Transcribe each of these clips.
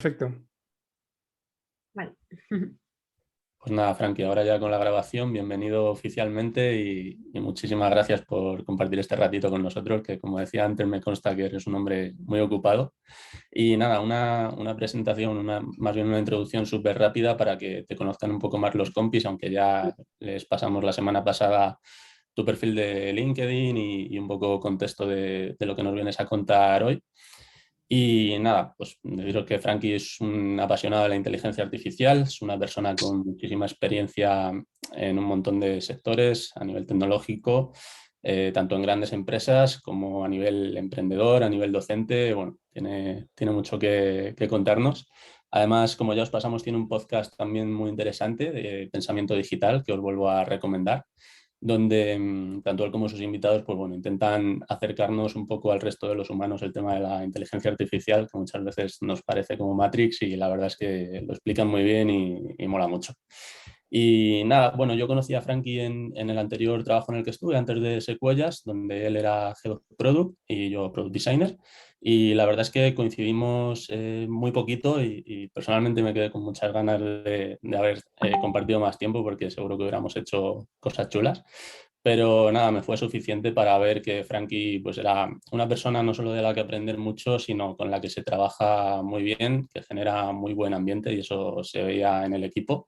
Perfecto. Vale. Pues nada, Frankie, ahora ya con la grabación, bienvenido oficialmente y muchísimas gracias por compartir este ratito con nosotros, que como decía antes me consta que eres un hombre muy ocupado. Y nada, una presentación, más bien una introducción súper rápida para que te conozcan un poco más los compis, aunque ya les pasamos la semana pasada tu perfil de LinkedIn y un poco contexto de lo que nos vienes a contar hoy. Y nada, pues deciros que Frankie es un apasionado de la inteligencia artificial, es una persona con muchísima experiencia en un montón de sectores a nivel tecnológico, tanto en grandes empresas como a nivel emprendedor, a nivel docente. Bueno, tiene mucho que contarnos. Además, como ya os pasamos, tiene un podcast también muy interesante de pensamiento digital que os vuelvo a recomendar, donde tanto él como sus invitados pues bueno, intentan acercarnos un poco al resto de los humanos el tema de la inteligencia artificial, que muchas veces nos parece como Matrix, y la verdad es que lo explican muy bien y mola mucho. Y nada, bueno, yo conocí a Frankie en el anterior trabajo en el que estuve, antes de Sequoias, donde él era Head of Product y yo Product Designer. Y la verdad es que coincidimos muy poquito y personalmente me quedé con muchas ganas de haber compartido más tiempo, porque seguro que hubiéramos hecho cosas chulas. Pero nada, me fue suficiente para ver que Frankie pues era una persona no solo de la que aprender mucho, sino con la que se trabaja muy bien, que genera muy buen ambiente, y eso se veía en el equipo.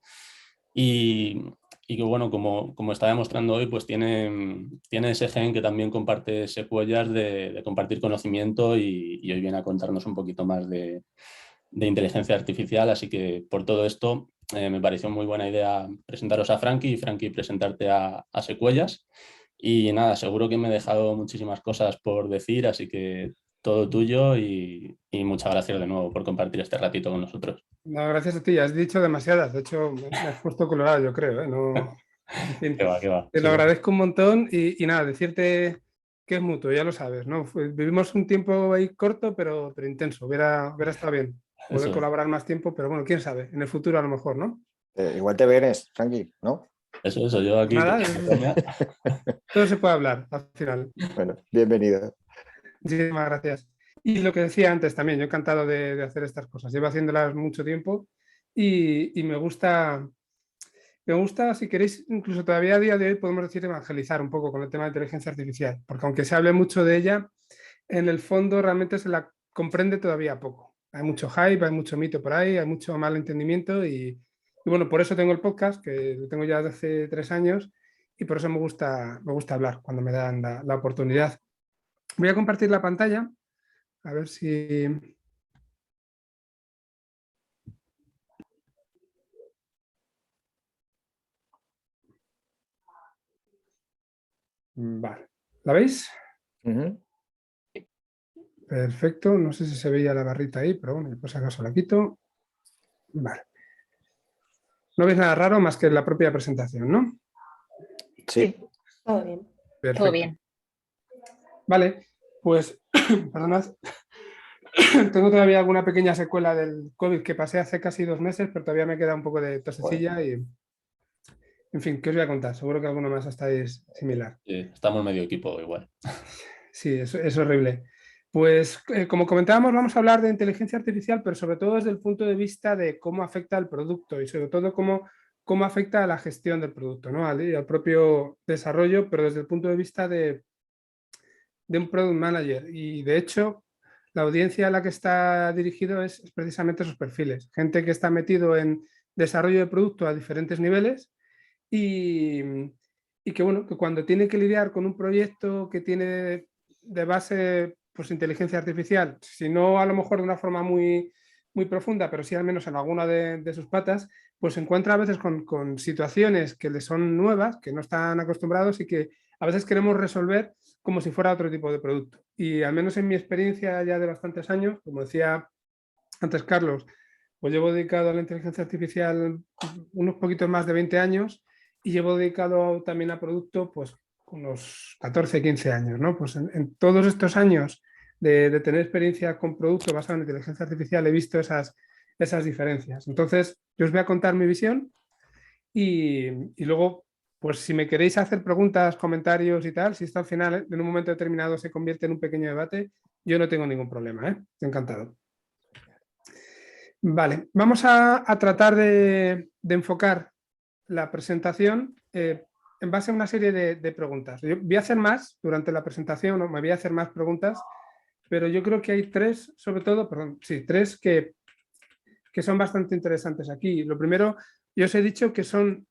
Y, y que bueno, como está demostrando hoy, pues tiene ese gen que también comparte Sequoias de compartir conocimiento, y hoy viene a contarnos un poquito más de inteligencia artificial. Así que por todo esto me pareció muy buena idea presentaros a Frankie y Frankie presentarte a Sequoias. Y nada, seguro que me he dejado muchísimas cosas por decir, así que todo tuyo y muchas gracias de nuevo por compartir este ratito con nosotros. No, gracias a ti, ya has dicho demasiadas. De hecho, me has puesto colorado, yo creo, ¿eh? No, en fin, Qué va, qué va. te lo agradezco un montón y nada, decirte que es mutuo, ya lo sabes, ¿no? Vivimos un tiempo ahí corto, pero intenso. Hubiera estado bien poder Eso es. colaborar más tiempo, pero bueno, quién sabe, en el futuro a lo mejor, ¿no? Igual te vienes, Frankie, ¿no? Eso, yo aquí. Nada, todo se puede hablar al final. Bueno, bienvenido. Muchísimas gracias. Y lo que decía antes también, yo encantado de hacer estas cosas. Llevo haciéndolas mucho tiempo y me gusta, si queréis, incluso todavía a día de hoy podemos decir evangelizar un poco con el tema de inteligencia artificial, porque aunque se hable mucho de ella, en el fondo realmente se la comprende todavía poco. Hay mucho hype, hay mucho mito por ahí, hay mucho mal entendimiento y bueno, por eso tengo el podcast, que lo tengo ya desde hace 3 años, y por eso me gusta hablar cuando me dan la oportunidad. Voy a compartir la pantalla, a ver si... Vale, ¿la veis? Perfecto, no sé si se veía la barrita ahí, pero bueno, por si acaso la quito. Vale. No veis nada raro más que la propia presentación, ¿no? Sí. Todo bien. Perfecto. Todo bien. Vale, pues, perdonad, tengo todavía alguna pequeña secuela del COVID que pasé hace casi 2 meses, pero todavía me queda un poco de tosecilla y, en fin, ¿qué os voy a contar? Seguro que alguno más estáis similar. Sí, estamos medio equipo igual. Sí, es horrible. Pues, como comentábamos, vamos a hablar de inteligencia artificial, pero sobre todo desde el punto de vista de cómo afecta al producto y sobre todo cómo afecta a la gestión del producto, ¿no? Al propio desarrollo, pero desde el punto de vista de un product manager. Y de hecho, la audiencia a la que está dirigido es precisamente esos perfiles. Gente que está metido en desarrollo de producto a diferentes niveles y, y que, bueno, que cuando tiene que lidiar con un proyecto que tiene de base pues, inteligencia artificial, si no a lo mejor de una forma muy profunda, pero sí al menos en alguna de sus patas, pues se encuentra a veces con situaciones que le son nuevas, que no están acostumbrados y que a veces queremos resolver como si fuera otro tipo de producto. Y al menos en mi experiencia ya de bastantes años, como decía antes Carlos, pues llevo dedicado a la inteligencia artificial unos poquitos más de 20 años y llevo dedicado también a producto pues unos 14, 15 años, ¿no? Pues en todos estos años de tener experiencia con producto basado en inteligencia artificial he visto esas diferencias. Entonces, yo os voy a contar mi visión y luego, pues si me queréis hacer preguntas, comentarios y tal, si esto al final, en un momento determinado, se convierte en un pequeño debate, yo no tengo ningún problema, ¿eh? Estoy encantado. Vale, vamos a tratar de enfocar la presentación en base a una serie de preguntas. Yo voy a hacer más durante la presentación, o me voy a hacer más preguntas, pero yo creo que hay tres, sobre todo, perdón, sí, tres que son bastante interesantes aquí. Lo primero, yo os he dicho que son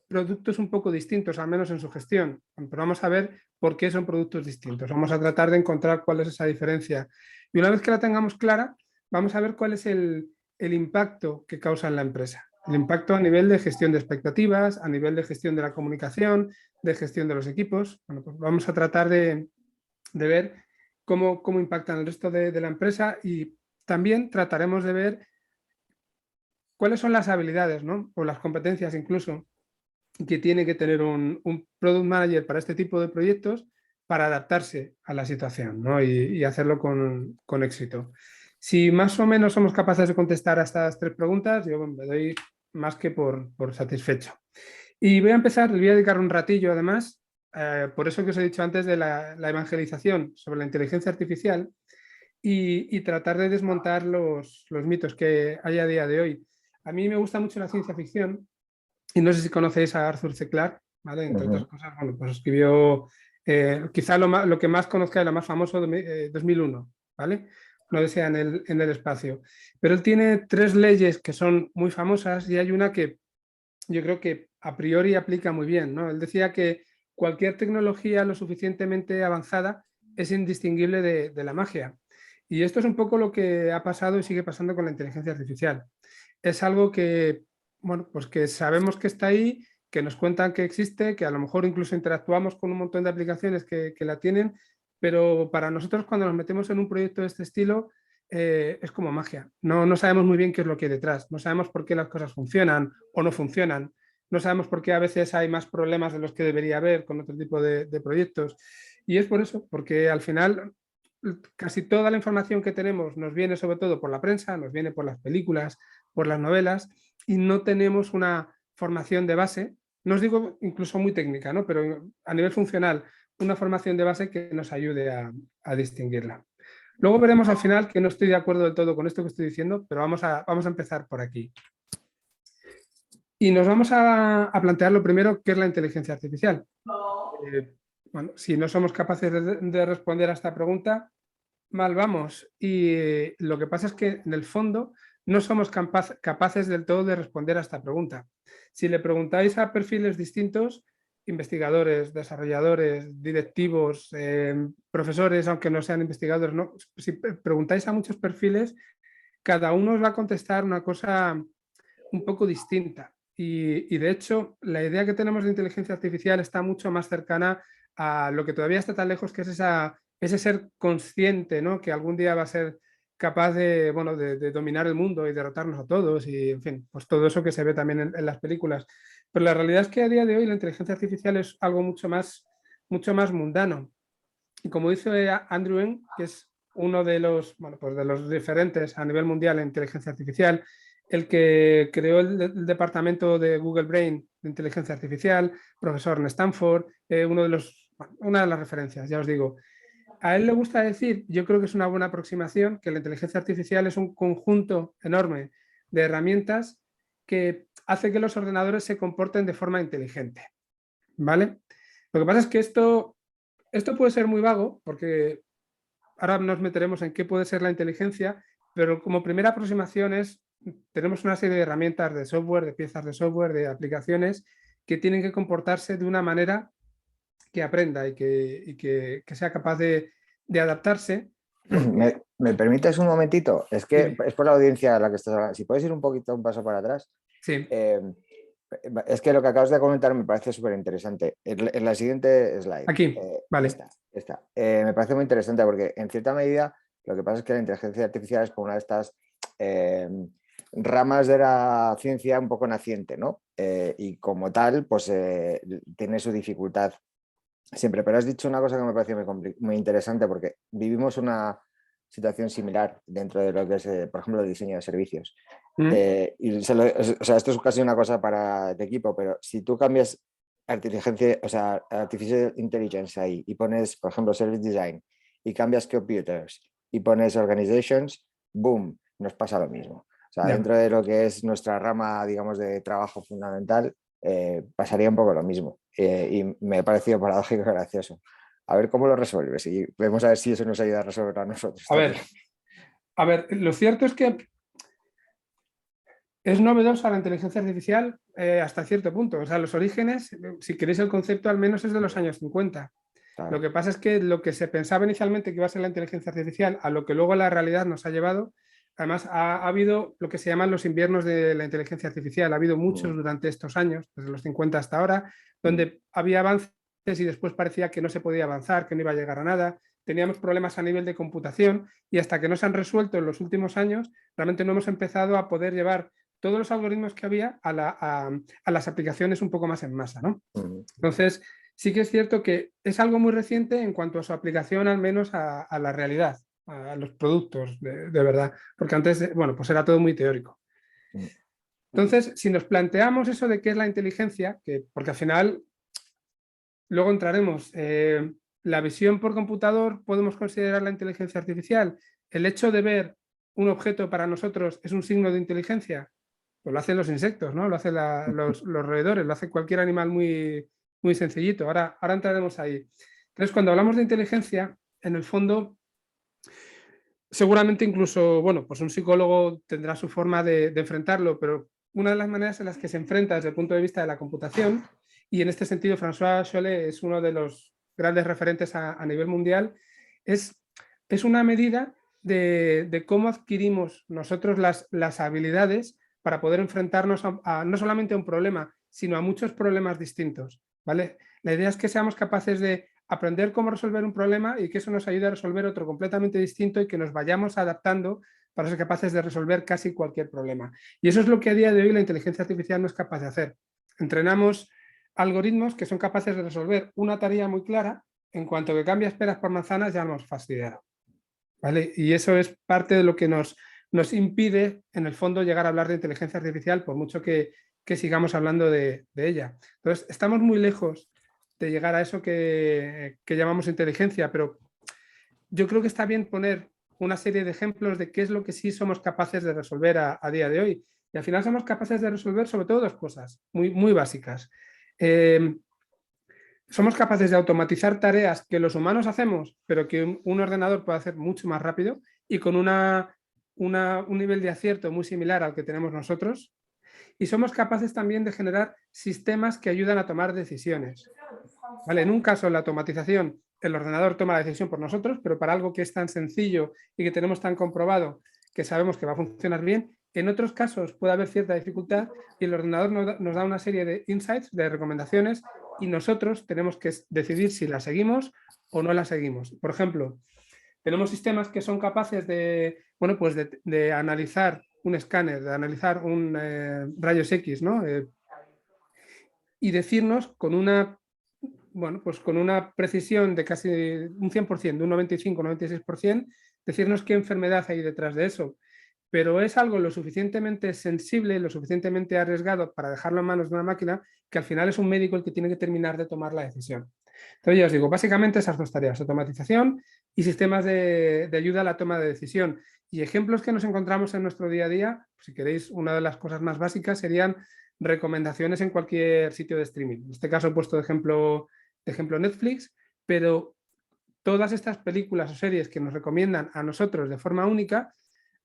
productos un poco distintos, al menos en su gestión, pero vamos a ver por qué son productos distintos. Vamos a tratar de encontrar cuál es esa diferencia. Y una vez que la tengamos clara, vamos a ver cuál es el impacto que causa en la empresa. El impacto a nivel de gestión de expectativas, a nivel de gestión de la comunicación, de gestión de los equipos. Bueno, pues vamos a tratar de ver cómo impactan el resto de la empresa, y también trataremos de ver cuáles son las habilidades, ¿no? O las competencias incluso que tiene que tener un product manager para este tipo de proyectos para adaptarse a la situación, ¿no? y hacerlo con éxito. Si más o menos somos capaces de contestar a estas tres preguntas, yo me doy más que por satisfecho. Y voy a empezar, le voy a dedicar un ratillo además, por eso que os he dicho antes de la evangelización sobre la inteligencia artificial, y tratar de desmontar los mitos que hay a día de hoy. A mí me gusta mucho la ciencia ficción, y no sé si conocéis a Arthur C. Clarke, ¿vale? Entre otras cosas, bueno, pues escribió quizá lo que más conozca y lo más famoso, 2001, ¿vale? Una odisea en el espacio. Pero él tiene tres leyes que son muy famosas, y hay una que yo creo que a priori aplica muy bien, ¿no? Él decía que cualquier tecnología lo suficientemente avanzada es indistinguible de la magia. Y esto es un poco lo que ha pasado y sigue pasando con la inteligencia artificial. Es algo que, bueno, pues que sabemos que está ahí, que nos cuentan que existe, que a lo mejor incluso interactuamos con un montón de aplicaciones que la tienen, pero para nosotros, cuando nos metemos en un proyecto de este estilo, es como magia. No sabemos muy bien qué es lo que hay detrás, no sabemos por qué las cosas funcionan o no funcionan, no sabemos por qué a veces hay más problemas de los que debería haber con otro tipo de proyectos. Y es por eso, porque al final casi toda la información que tenemos nos viene sobre todo por la prensa, nos viene por las películas, por las novelas, y no tenemos una formación de base, no os digo incluso muy técnica, ¿no? Pero a nivel funcional, una formación de base que nos ayude a distinguirla. Luego veremos al final que no estoy de acuerdo del todo con esto que estoy diciendo, pero vamos a empezar por aquí. Y nos vamos a plantear lo primero, ¿qué es la inteligencia artificial? Bueno, si no somos capaces de responder a esta pregunta, mal vamos. Y lo que pasa es que en el fondo no somos capaces del todo de responder a esta pregunta. Si le preguntáis a perfiles distintos, investigadores, desarrolladores, directivos, profesores, aunque no sean investigadores, ¿no? Si preguntáis a muchos perfiles, cada uno os va a contestar una cosa un poco distinta. Y de hecho, la idea que tenemos de inteligencia artificial está mucho más cercana a lo que todavía está tan lejos, que es ese ser consciente, ¿no? Que algún día va a ser capaz de, bueno, de dominar el mundo y derrotarnos a todos, y en fin, pues todo eso que se ve también en las películas. Pero la realidad es que a día de hoy la inteligencia artificial es algo mucho más mundano. Y como dice Andrew Ng, que es uno de los, bueno, pues de los referentes a nivel mundial en inteligencia artificial, el que creó el departamento de Google Brain de inteligencia artificial, profesor en Stanford, una de las referencias, ya os digo. A él le gusta decir, yo creo que es una buena aproximación, que la inteligencia artificial es un conjunto enorme de herramientas que hace que los ordenadores se comporten de forma inteligente, ¿vale? Lo que pasa es que esto puede ser muy vago, porque ahora nos meteremos en qué puede ser la inteligencia, pero como primera aproximación tenemos una serie de herramientas de software, de piezas de software, de aplicaciones que tienen que comportarse de una manera que aprenda y que sea capaz de adaptarse. ¿Me permites un momentito? Es que Sí. es por la audiencia a la que estás hablando. Si puedes ir un paso para atrás. Sí. Es que lo que acabas de comentar me parece súper interesante. En la siguiente slide. Aquí, vale. Esta. Me parece muy interesante porque en cierta medida lo que pasa es que la inteligencia artificial es como una de estas ramas de la ciencia un poco naciente, ¿no? Y como tal, pues tiene su dificultad siempre. Pero has dicho una cosa que me parece muy interesante, porque vivimos una situación similar dentro de lo que es, por ejemplo, el diseño de servicios. Esto es casi una cosa para el equipo, pero si tú cambias Artificial Intelligence ahí y pones, por ejemplo, Service Design, y cambias Computers y pones Organizations, boom, nos pasa lo mismo. sea, Ya. dentro de lo que es nuestra rama, digamos, de trabajo fundamental, pasaría un poco lo mismo. Y me ha parecido paradójico y gracioso. A ver cómo lo resuelves y vemos a ver si eso nos ayuda a resolverlo a nosotros. A ver, lo cierto es que es novedosa la inteligencia artificial hasta cierto punto. O sea, los orígenes, si queréis el concepto, al menos es de los años 50. Claro. Lo que pasa es que lo que se pensaba inicialmente que iba a ser la inteligencia artificial, a lo que luego la realidad nos ha llevado, además ha habido lo que se llaman los inviernos de la inteligencia artificial. Ha habido muchos durante estos años, desde los 50 hasta ahora, donde había avances y después parecía que no se podía avanzar, que no iba a llegar a nada. Teníamos problemas a nivel de computación y hasta que no se han resuelto en los últimos años, realmente no hemos empezado a poder llevar todos los algoritmos que había a las aplicaciones un poco más en masa, ¿no? Entonces, sí que es cierto que es algo muy reciente en cuanto a su aplicación, al menos a la realidad, a los productos de verdad, porque antes, bueno, pues era todo muy teórico. Entonces, si nos planteamos eso de qué es la inteligencia, porque al final, luego entraremos, la visión por computador podemos considerar la inteligencia artificial. El hecho de ver un objeto para nosotros es un signo de inteligencia. Pues lo hacen los insectos, ¿no? Lo hacen los roedores, lo hace cualquier animal muy, muy sencillito. Ahora entraremos ahí. Entonces, cuando hablamos de inteligencia, en el fondo, seguramente incluso, bueno, pues un psicólogo tendrá su forma de enfrentarlo, pero una de las maneras en las que se enfrenta desde el punto de vista de la computación, y en este sentido François Chollet es uno de los grandes referentes a nivel mundial, es una medida de cómo adquirimos nosotros las habilidades para poder enfrentarnos no solamente a un problema, sino a muchos problemas distintos, ¿vale? La idea es que seamos capaces de aprender cómo resolver un problema y que eso nos ayude a resolver otro completamente distinto y que nos vayamos adaptando para ser capaces de resolver casi cualquier problema. Y eso es lo que a día de hoy la inteligencia artificial no es capaz de hacer. Entrenamos algoritmos que son capaces de resolver una tarea muy clara, en cuanto que cambia peras por manzanas ya nos hemos fastidiado, ¿vale? Y eso es parte de lo que nos impide, en el fondo, llegar a hablar de inteligencia artificial, por mucho que sigamos hablando de ella. Entonces, estamos muy lejos de llegar a eso que llamamos inteligencia, pero yo creo que está bien poner una serie de ejemplos de qué es lo que sí somos capaces de resolver a día de hoy. Y al final somos capaces de resolver sobre todo dos cosas muy, muy básicas. Somos capaces de automatizar tareas que los humanos hacemos, pero que un ordenador puede hacer mucho más rápido y con un nivel de acierto muy similar al que tenemos nosotros. Y somos capaces también de generar sistemas que ayudan a tomar decisiones. ¿Vale? En un caso, la automatización, el ordenador toma la decisión por nosotros, pero para algo que es tan sencillo y que tenemos tan comprobado que sabemos que va a funcionar bien, en otros casos puede haber cierta dificultad y el ordenador nos da una serie de insights, de recomendaciones, y nosotros tenemos que decidir si la seguimos o no la seguimos. Por ejemplo, tenemos sistemas que son capaces de, bueno, pues de analizar un escáner, de analizar un rayos X, ¿no? Y decirnos con una, bueno, pues con una precisión de casi un 100%, de un 95, 96%, decirnos qué enfermedad hay detrás de eso. Pero es algo lo suficientemente sensible, lo suficientemente arriesgado para dejarlo en manos de una máquina, que al final es un médico el que tiene que terminar de tomar la decisión. Entonces ya os digo, básicamente esas dos tareas, automatización y sistemas de ayuda a la toma de decisión. Y ejemplos que nos encontramos en nuestro día a día, si queréis, una de las cosas más básicas serían recomendaciones en cualquier sitio de streaming. En este caso he puesto de ejemplo Netflix, pero todas estas películas o series que nos recomiendan a nosotros de forma única,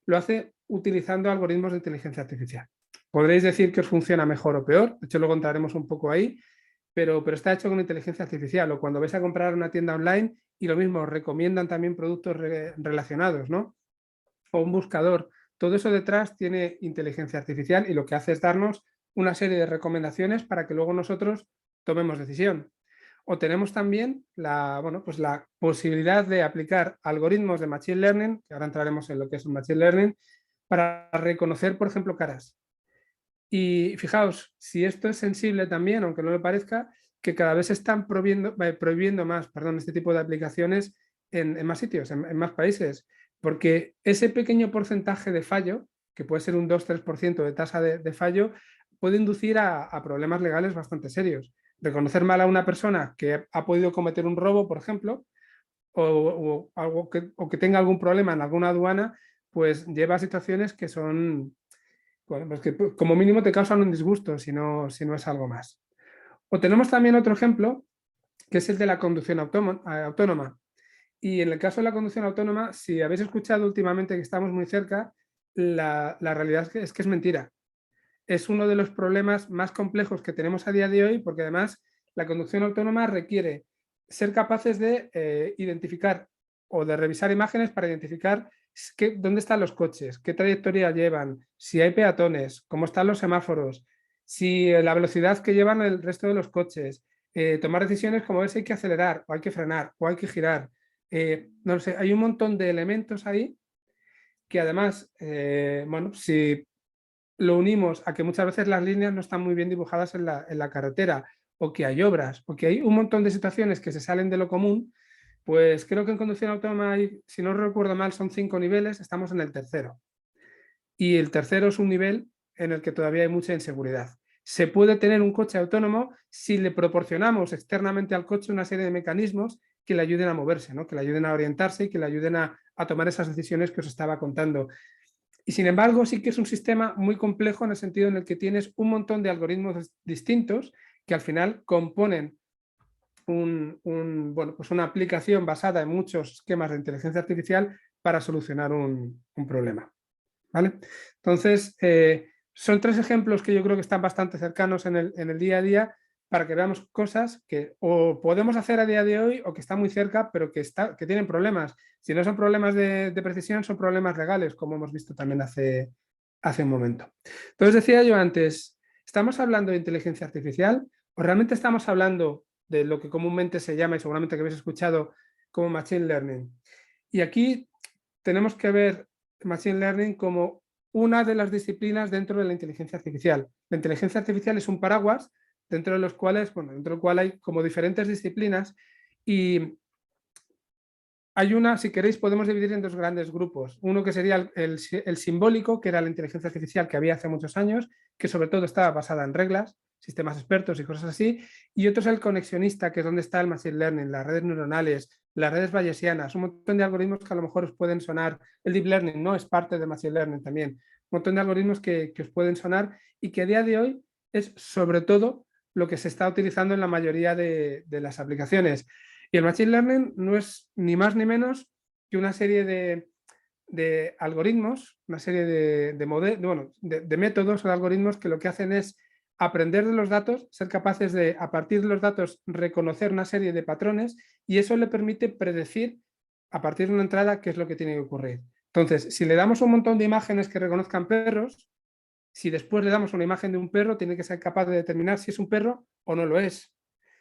lo hace utilizando algoritmos de inteligencia artificial. Podréis decir que os funciona mejor o peor, de hecho luego entraremos un poco ahí, pero está hecho con inteligencia artificial. O cuando vais a comprar una tienda online y lo mismo, os recomiendan también productos relacionados, ¿no? O un buscador. Todo eso detrás tiene inteligencia artificial y lo que hace es darnos una serie de recomendaciones para que luego nosotros tomemos decisión. O tenemos también bueno, pues la posibilidad de aplicar algoritmos de Machine Learning, que ahora entraremos en lo que es un Machine Learning, para reconocer, por ejemplo, caras. Y fijaos, si esto es sensible también, aunque no lo parezca, que cada vez se están prohibiendo más este tipo de aplicaciones en más sitios, en más países, porque ese pequeño porcentaje de fallo, que puede ser un 2-3% de tasa de fallo, puede inducir a problemas legales bastante serios. Reconocer mal a una persona que ha podido cometer un robo, por ejemplo, o que tenga algún problema en alguna aduana, pues lleva a situaciones que son Bueno, pues que como mínimo te causan un disgusto si no es algo más. O tenemos también otro ejemplo, que es el de la conducción autónoma. Y en el caso de la conducción autónoma, si habéis escuchado últimamente que estamos muy cerca, la realidad es que es mentira. Es uno de los problemas más complejos que tenemos a día de hoy, porque además la conducción autónoma requiere ser capaces de identificar o de revisar imágenes para identificar dónde están los coches, qué trayectoria llevan, si hay peatones, cómo están los semáforos, si la velocidad que llevan el resto de los coches, tomar decisiones como ver si hay que acelerar o hay que frenar o hay que girar. No lo sé, hay un montón de elementos ahí que además, bueno, si lo unimos a que muchas veces las líneas no están muy bien dibujadas en la carretera, o que hay obras, o que hay un montón de situaciones que se salen de lo común, pues creo que en conducción autónoma hay, si no recuerdo mal, son 5 niveles, estamos en el tercero. Y el tercero es un nivel en el que todavía hay mucha inseguridad. Se puede tener un coche autónomo si le proporcionamos externamente al coche una serie de mecanismos que le ayuden a moverse, ¿no? Que le ayuden a orientarse y que le ayuden a tomar esas decisiones que os estaba contando. Y sin embargo, sí que es un sistema muy complejo en el sentido en el que tienes un montón de algoritmos distintos que al final componen bueno, pues una aplicación basada en muchos esquemas de inteligencia artificial para solucionar un problema. ¿Vale? Entonces, son 3 ejemplos que yo creo que están bastante cercanos en el día a día para que veamos cosas que o podemos hacer a día de hoy o que están muy cerca, pero que tienen problemas. Si no son problemas de precisión, son problemas legales, como hemos visto también hace un momento. Entonces, decía yo antes, ¿estamos hablando de inteligencia artificial o realmente estamos hablando de lo que comúnmente se llama, y seguramente que habéis escuchado, como Machine Learning? Y aquí tenemos que ver Machine Learning como una de las disciplinas dentro de la inteligencia artificial. La inteligencia artificial es un paraguas dentro de los cuales, bueno, dentro del cual hay como diferentes disciplinas, y hay una, si queréis, podemos dividir en 2 grandes grupos. Uno que sería el simbólico, que era la inteligencia artificial que había hace muchos años, que sobre todo estaba basada en reglas, sistemas expertos y cosas así, y otro es el conexionista, que es donde está el Machine Learning, las redes neuronales, las redes bayesianas, un montón de algoritmos que a lo mejor os pueden sonar. El Deep Learning no es parte de Machine Learning también. Un montón de algoritmos que os pueden sonar y que a día de hoy es sobre todo lo que se está utilizando en la mayoría de las aplicaciones. Y el Machine Learning no es ni más ni menos que una serie de algoritmos, una serie de métodos o de algoritmos que lo que hacen es aprender de los datos, ser capaces de, a partir de los datos, reconocer una serie de patrones, y eso le permite predecir a partir de una entrada qué es lo que tiene que ocurrir. Entonces, si le damos un montón de imágenes que reconozcan perros, si después le damos una imagen de un perro, tiene que ser capaz de determinar si es un perro o no lo es.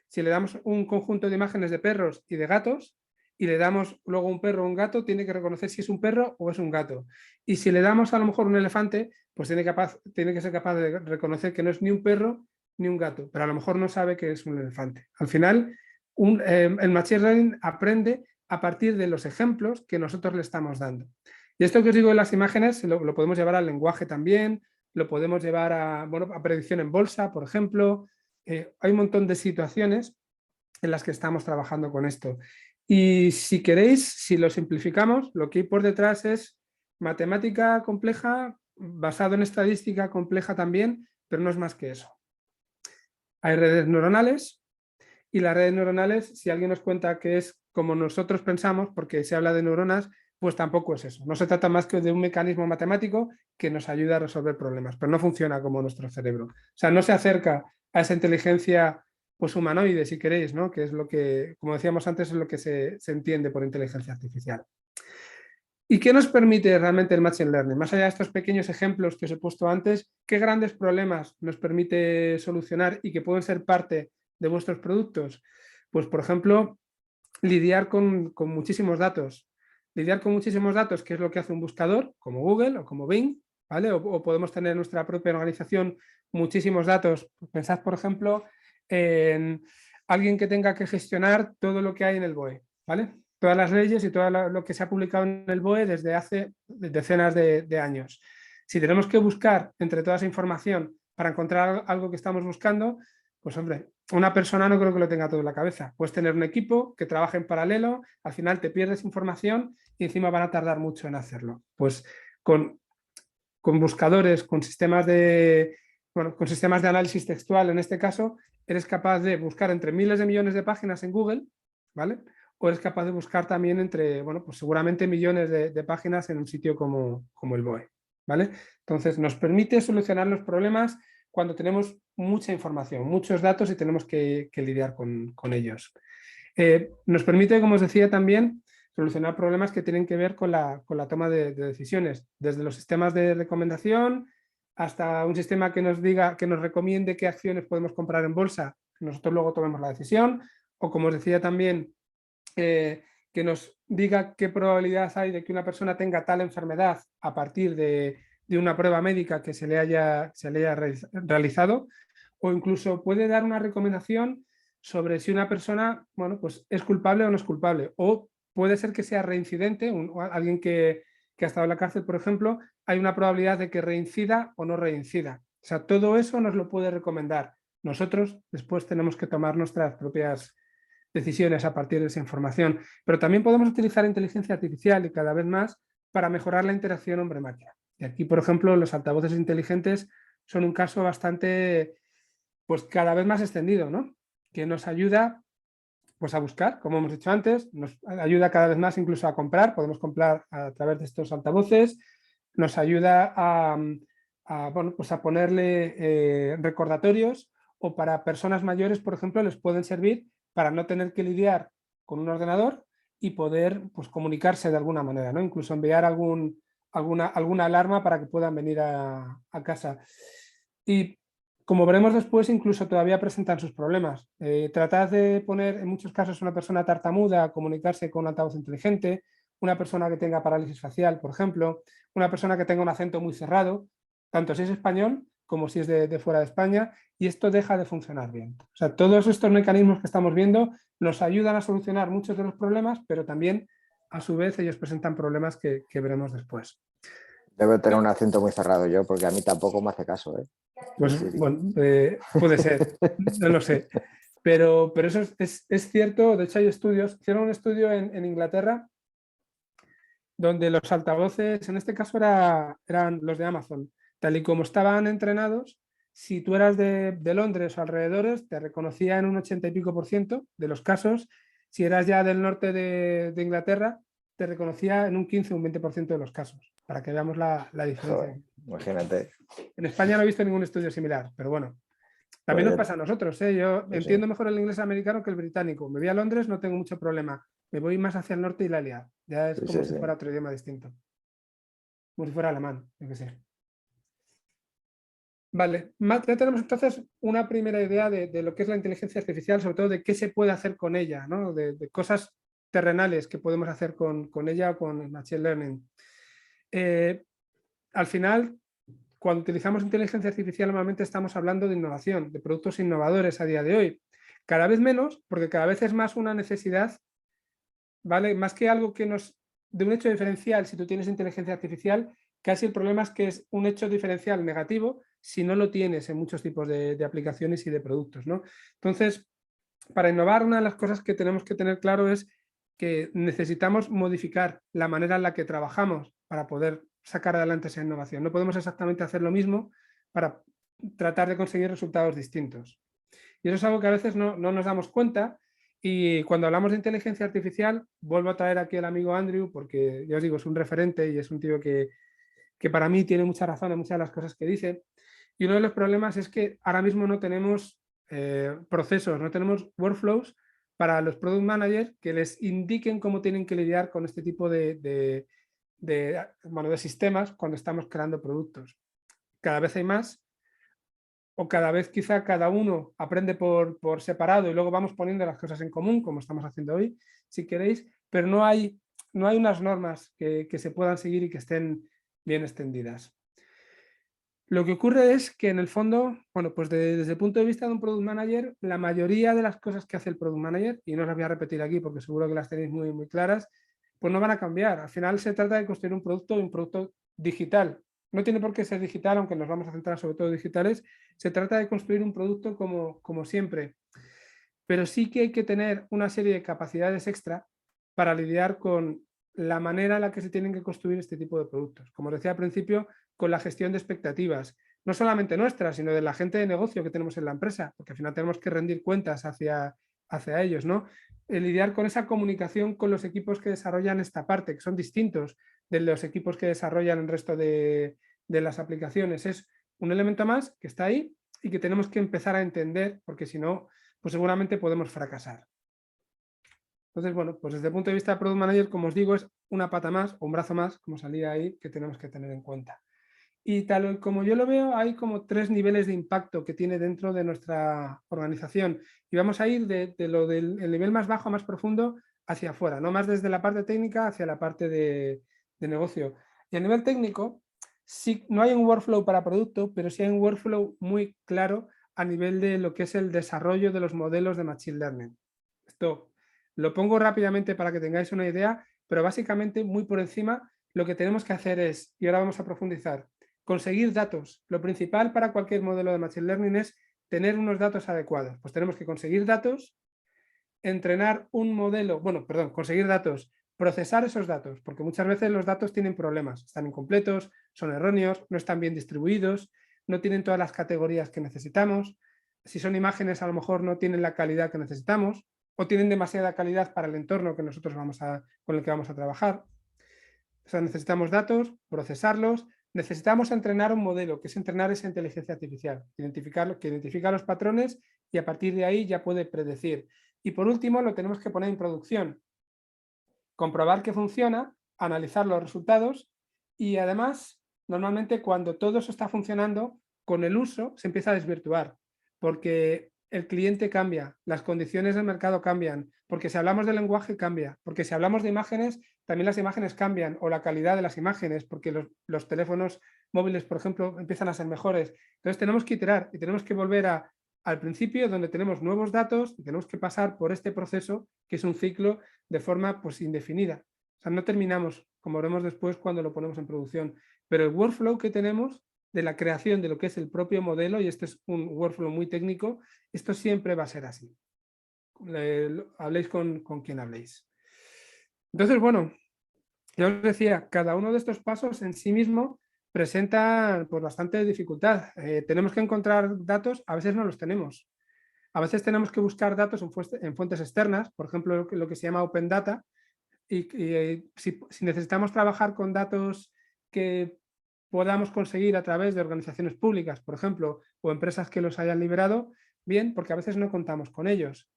Si le damos un conjunto de imágenes de perros y de gatos, y le damos luego un perro o un gato, tiene que reconocer si es un perro o es un gato. Y si le damos a lo mejor un elefante, pues tiene que ser capaz de reconocer que no es ni un perro ni un gato, pero a lo mejor no sabe que es un elefante. Al final, el Machine Learning aprende a partir de los ejemplos que nosotros le estamos dando. Y esto que os digo de las imágenes lo podemos llevar al lenguaje también, lo podemos llevar a predicción en bolsa, por ejemplo. Hay un montón de situaciones en las que estamos trabajando con esto. Y si queréis, si lo simplificamos, lo que hay por detrás es matemática compleja, basado en estadística compleja también, pero no es más que eso. Hay redes neuronales, y las redes neuronales, si alguien nos cuenta que es como nosotros pensamos, porque se habla de neuronas, pues tampoco es eso. No se trata más que de un mecanismo matemático que nos ayuda a resolver problemas, pero no funciona como nuestro cerebro. O sea, no se acerca a esa inteligencia pues humanoide, si queréis, ¿no? Que es lo que, como decíamos antes, es lo que se entiende por inteligencia artificial. ¿Y qué nos permite realmente el Machine Learning? Más allá de estos pequeños ejemplos que os he puesto antes, ¿qué grandes problemas nos permite solucionar y que pueden ser parte de vuestros productos? Pues, por ejemplo, lidiar con muchísimos datos. Lidiar con muchísimos datos, que es lo que hace un buscador, como Google o como Bing, ¿vale? O podemos tener en nuestra propia organización muchísimos datos. Pensad, por ejemplo, en alguien que tenga que gestionar todo lo que hay en el BOE, ¿vale? Todas las leyes y todo lo que se ha publicado en el BOE desde hace decenas de años. Si tenemos que buscar entre toda esa información para encontrar algo que estamos buscando, pues hombre, una persona no creo que lo tenga todo en la cabeza. Puedes tener un equipo que trabaje en paralelo, al final te pierdes información y encima van a tardar mucho en hacerlo. Pues con con buscadores, con sistemas de análisis textual, en este caso, eres capaz de buscar entre miles de millones de páginas en Google, ¿vale? O eres capaz de buscar también entre, bueno, pues seguramente millones de páginas en un sitio como el BOE, ¿vale? Entonces, nos permite solucionar los problemas cuando tenemos mucha información, muchos datos y tenemos que lidiar con ellos. Nos permite, como os decía, también solucionar problemas que tienen que ver con la toma de decisiones, desde los sistemas de recomendación hasta un sistema que nos diga, que nos recomiende qué acciones podemos comprar en bolsa, que nosotros luego tomemos la decisión, o como os decía también, que nos diga qué probabilidad hay de que una persona tenga tal enfermedad a partir de una prueba médica que se le haya realizado, o incluso puede dar una recomendación sobre si una persona, bueno, pues es culpable o no es culpable, o puede ser que sea reincidente, alguien que ha estado en la cárcel, por ejemplo, hay una probabilidad de que reincida o no reincida. O sea, todo eso nos lo puede recomendar. Nosotros después tenemos que tomar nuestras propias decisiones a partir de esa información, pero también podemos utilizar inteligencia artificial y cada vez más para mejorar la interacción hombre-máquina. Y aquí, por ejemplo, los altavoces inteligentes son un caso bastante, pues cada vez más extendido, ¿no? Que nos ayuda pues a buscar, como hemos dicho antes, nos ayuda cada vez más incluso a comprar, podemos comprar a través de estos altavoces, nos ayuda bueno, pues a ponerle recordatorios, o para personas mayores, por ejemplo, les pueden servir para no tener que lidiar con un ordenador y poder pues, comunicarse de alguna manera, ¿no? Incluso enviar alguna alarma para que puedan venir a casa. Y como veremos después, incluso todavía presentan sus problemas. Tratad de poner, en muchos casos, una persona tartamuda a comunicarse con un altavoz inteligente, una persona que tenga parálisis facial, por ejemplo, una persona que tenga un acento muy cerrado, tanto si es español como si es de fuera de España, y esto deja de funcionar bien. O sea, todos estos mecanismos que estamos viendo nos ayudan a solucionar muchos de los problemas, pero también, a su vez, ellos presentan problemas que veremos después. Debo tener un acento muy cerrado yo, porque a mí tampoco me hace caso, ¿eh? Pues Sí. bueno, puede ser, no lo sé. Pero eso es cierto. De hecho, hay estudios. Hicieron un estudio en Inglaterra donde los altavoces, en este caso eran los de Amazon, tal y como estaban entrenados, si tú eras de Londres o alrededores, te reconocía en un 80 y pico % de los casos. Si eras ya del norte de Inglaterra, te reconocía en un 15 o un 20% de los casos, para que veamos la diferencia. Joder, imagínate. En España no he visto ningún estudio similar, pero bueno. También nos pasa a nosotros, ¿eh? Yo entiendo mejor el inglés americano que el británico. Me voy a Londres, no tengo mucho problema. Me voy más hacia el norte y la lía. Ya es como si fuera otro idioma distinto. Como si fuera alemán, yo qué sé. Vale, ya tenemos entonces una primera idea de lo que es la inteligencia artificial, sobre todo de qué se puede hacer con ella, ¿no? De cosas terrenales que podemos hacer con ella o con Machine Learning. Al final, cuando utilizamos inteligencia artificial, normalmente estamos hablando de innovación, de productos innovadores a día de hoy. Cada vez menos, porque cada vez es más una necesidad, ¿vale? Más que algo que de un hecho diferencial, si tú tienes inteligencia artificial, casi el problema es que es un hecho diferencial negativo si no lo tienes en muchos tipos de aplicaciones y de productos, ¿no? Entonces, para innovar, una de las cosas que tenemos que tener claro es que necesitamos modificar la manera en la que trabajamos para poder sacar adelante esa innovación. No podemos exactamente hacer lo mismo para tratar de conseguir resultados distintos. Y eso es algo que a veces no nos damos cuenta, y cuando hablamos de inteligencia artificial, vuelvo a traer aquí al amigo Andrew, porque ya os digo, es un referente y es un tío que para mí tiene mucha razón en muchas de las cosas que dice. Y uno de los problemas es que ahora mismo no tenemos procesos, no tenemos workflows para los product managers que les indiquen cómo tienen que lidiar con este tipo de sistemas cuando estamos creando productos. Cada vez hay más, o cada vez quizá cada uno aprende por separado y luego vamos poniendo las cosas en común, como estamos haciendo hoy, si queréis, pero no hay unas normas que se puedan seguir y que estén bien extendidas. Lo que ocurre es que en el fondo, bueno, pues desde el punto de vista de un Product Manager, la mayoría de las cosas que hace el Product Manager, y no las voy a repetir aquí porque seguro que las tenéis muy, muy claras, pues no van a cambiar. Al final se trata de construir un producto digital. No tiene por qué ser digital, aunque nos vamos a centrar sobre todo en digitales. Se trata de construir un producto como siempre. Pero sí que hay que tener una serie de capacidades extra para lidiar con la manera en la que se tienen que construir este tipo de productos. Como os decía al principio, con la gestión de expectativas, no solamente nuestras, sino de la gente de negocio que tenemos en la empresa, porque al final tenemos que rendir cuentas hacia ellos, ¿no? Lidiar con esa comunicación con los equipos que desarrollan esta parte, que son distintos de los equipos que desarrollan el resto de las aplicaciones. Es un elemento más que está ahí y que tenemos que empezar a entender, porque si no, pues seguramente podemos fracasar. Entonces, bueno, pues desde el punto de vista de Product Manager, como os digo, es una pata más o un brazo más, como salía ahí, que tenemos que tener en cuenta. Y tal como yo lo veo, hay como 3 niveles de impacto que tiene dentro de nuestra organización. Y vamos a ir del nivel más bajo a más profundo hacia afuera, no más desde la parte técnica hacia la parte de negocio. Y a nivel técnico, sí, no hay un workflow para producto, pero sí hay un workflow muy claro a nivel de lo que es el desarrollo de los modelos de Machine Learning. Esto lo pongo rápidamente para que tengáis una idea, pero básicamente muy por encima lo que tenemos que hacer es, y ahora vamos a profundizar, conseguir datos. Lo principal para cualquier modelo de Machine Learning es tener unos datos adecuados. Pues tenemos que conseguir datos, entrenar un modelo, conseguir datos, procesar esos datos, porque muchas veces los datos tienen problemas, están incompletos, son erróneos, no están bien distribuidos, no tienen todas las categorías que necesitamos. Si son imágenes, a lo mejor no tienen la calidad que necesitamos o tienen demasiada calidad para el entorno que nosotros con el que vamos a trabajar. O sea, necesitamos datos, procesarlos, necesitamos entrenar un modelo, que es entrenar esa inteligencia artificial, que identifica los patrones y a partir de ahí ya puede predecir. Y por último, lo tenemos que poner en producción. Comprobar que funciona, analizar los resultados y además, normalmente cuando todo eso está funcionando, con el uso se empieza a desvirtuar, porque el cliente cambia, las condiciones del mercado cambian, porque si hablamos de lenguaje cambia, porque si hablamos de imágenes, también las imágenes cambian, o la calidad de las imágenes, porque los teléfonos móviles, por ejemplo, empiezan a ser mejores. Entonces tenemos que iterar y tenemos que volver al principio, donde tenemos nuevos datos y tenemos que pasar por este proceso, que es un ciclo de forma pues, indefinida. O sea, no terminamos, como veremos después cuando lo ponemos en producción, pero el workflow que tenemos de la creación de lo que es el propio modelo, y este es un workflow muy técnico, esto siempre va a ser así. Habléis con quien habléis. Entonces, bueno, ya os decía, cada uno de estos pasos en sí mismo presenta pues, bastante dificultad. Tenemos que encontrar datos, a veces no los tenemos. A veces tenemos que buscar datos en fuentes externas, por ejemplo, lo que se llama Open Data, y si necesitamos trabajar con datos que podamos conseguir a través de organizaciones públicas, por ejemplo, o empresas que los hayan liberado, bien, porque a veces no contamos con ellos.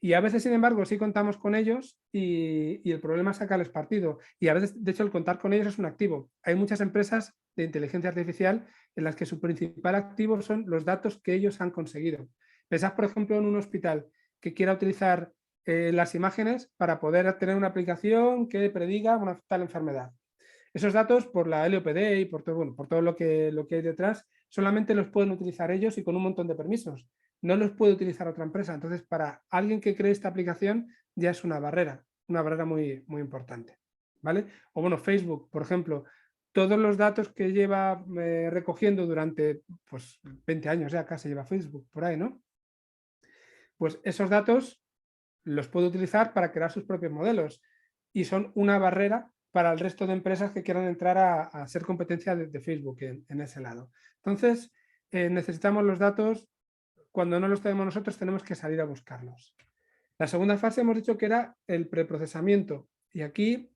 Y a veces, sin embargo, sí contamos con ellos y el problema es sacarles partido. Y a veces, de hecho, el contar con ellos es un activo. Hay muchas empresas de inteligencia artificial en las que su principal activo son los datos que ellos han conseguido. Pensad, por ejemplo, en un hospital que quiera utilizar las imágenes para poder tener una aplicación que prediga una tal enfermedad. Esos datos, por la LOPD y por todo lo que hay detrás, solamente los pueden utilizar ellos y con un montón de permisos. No los puede utilizar otra empresa. Entonces, para alguien que cree esta aplicación, ya es una barrera muy, muy importante. ¿Vale? O bueno, Facebook, por ejemplo, todos los datos que lleva recogiendo durante pues, 20 años, ya casi lleva Facebook, por ahí, ¿no? Pues esos datos los puede utilizar para crear sus propios modelos y son una barrera para el resto de empresas que quieran entrar a ser competencia de Facebook en ese lado. Entonces, necesitamos los datos. Cuando no los tenemos nosotros, tenemos que salir a buscarlos. La segunda fase hemos dicho que era el preprocesamiento y aquí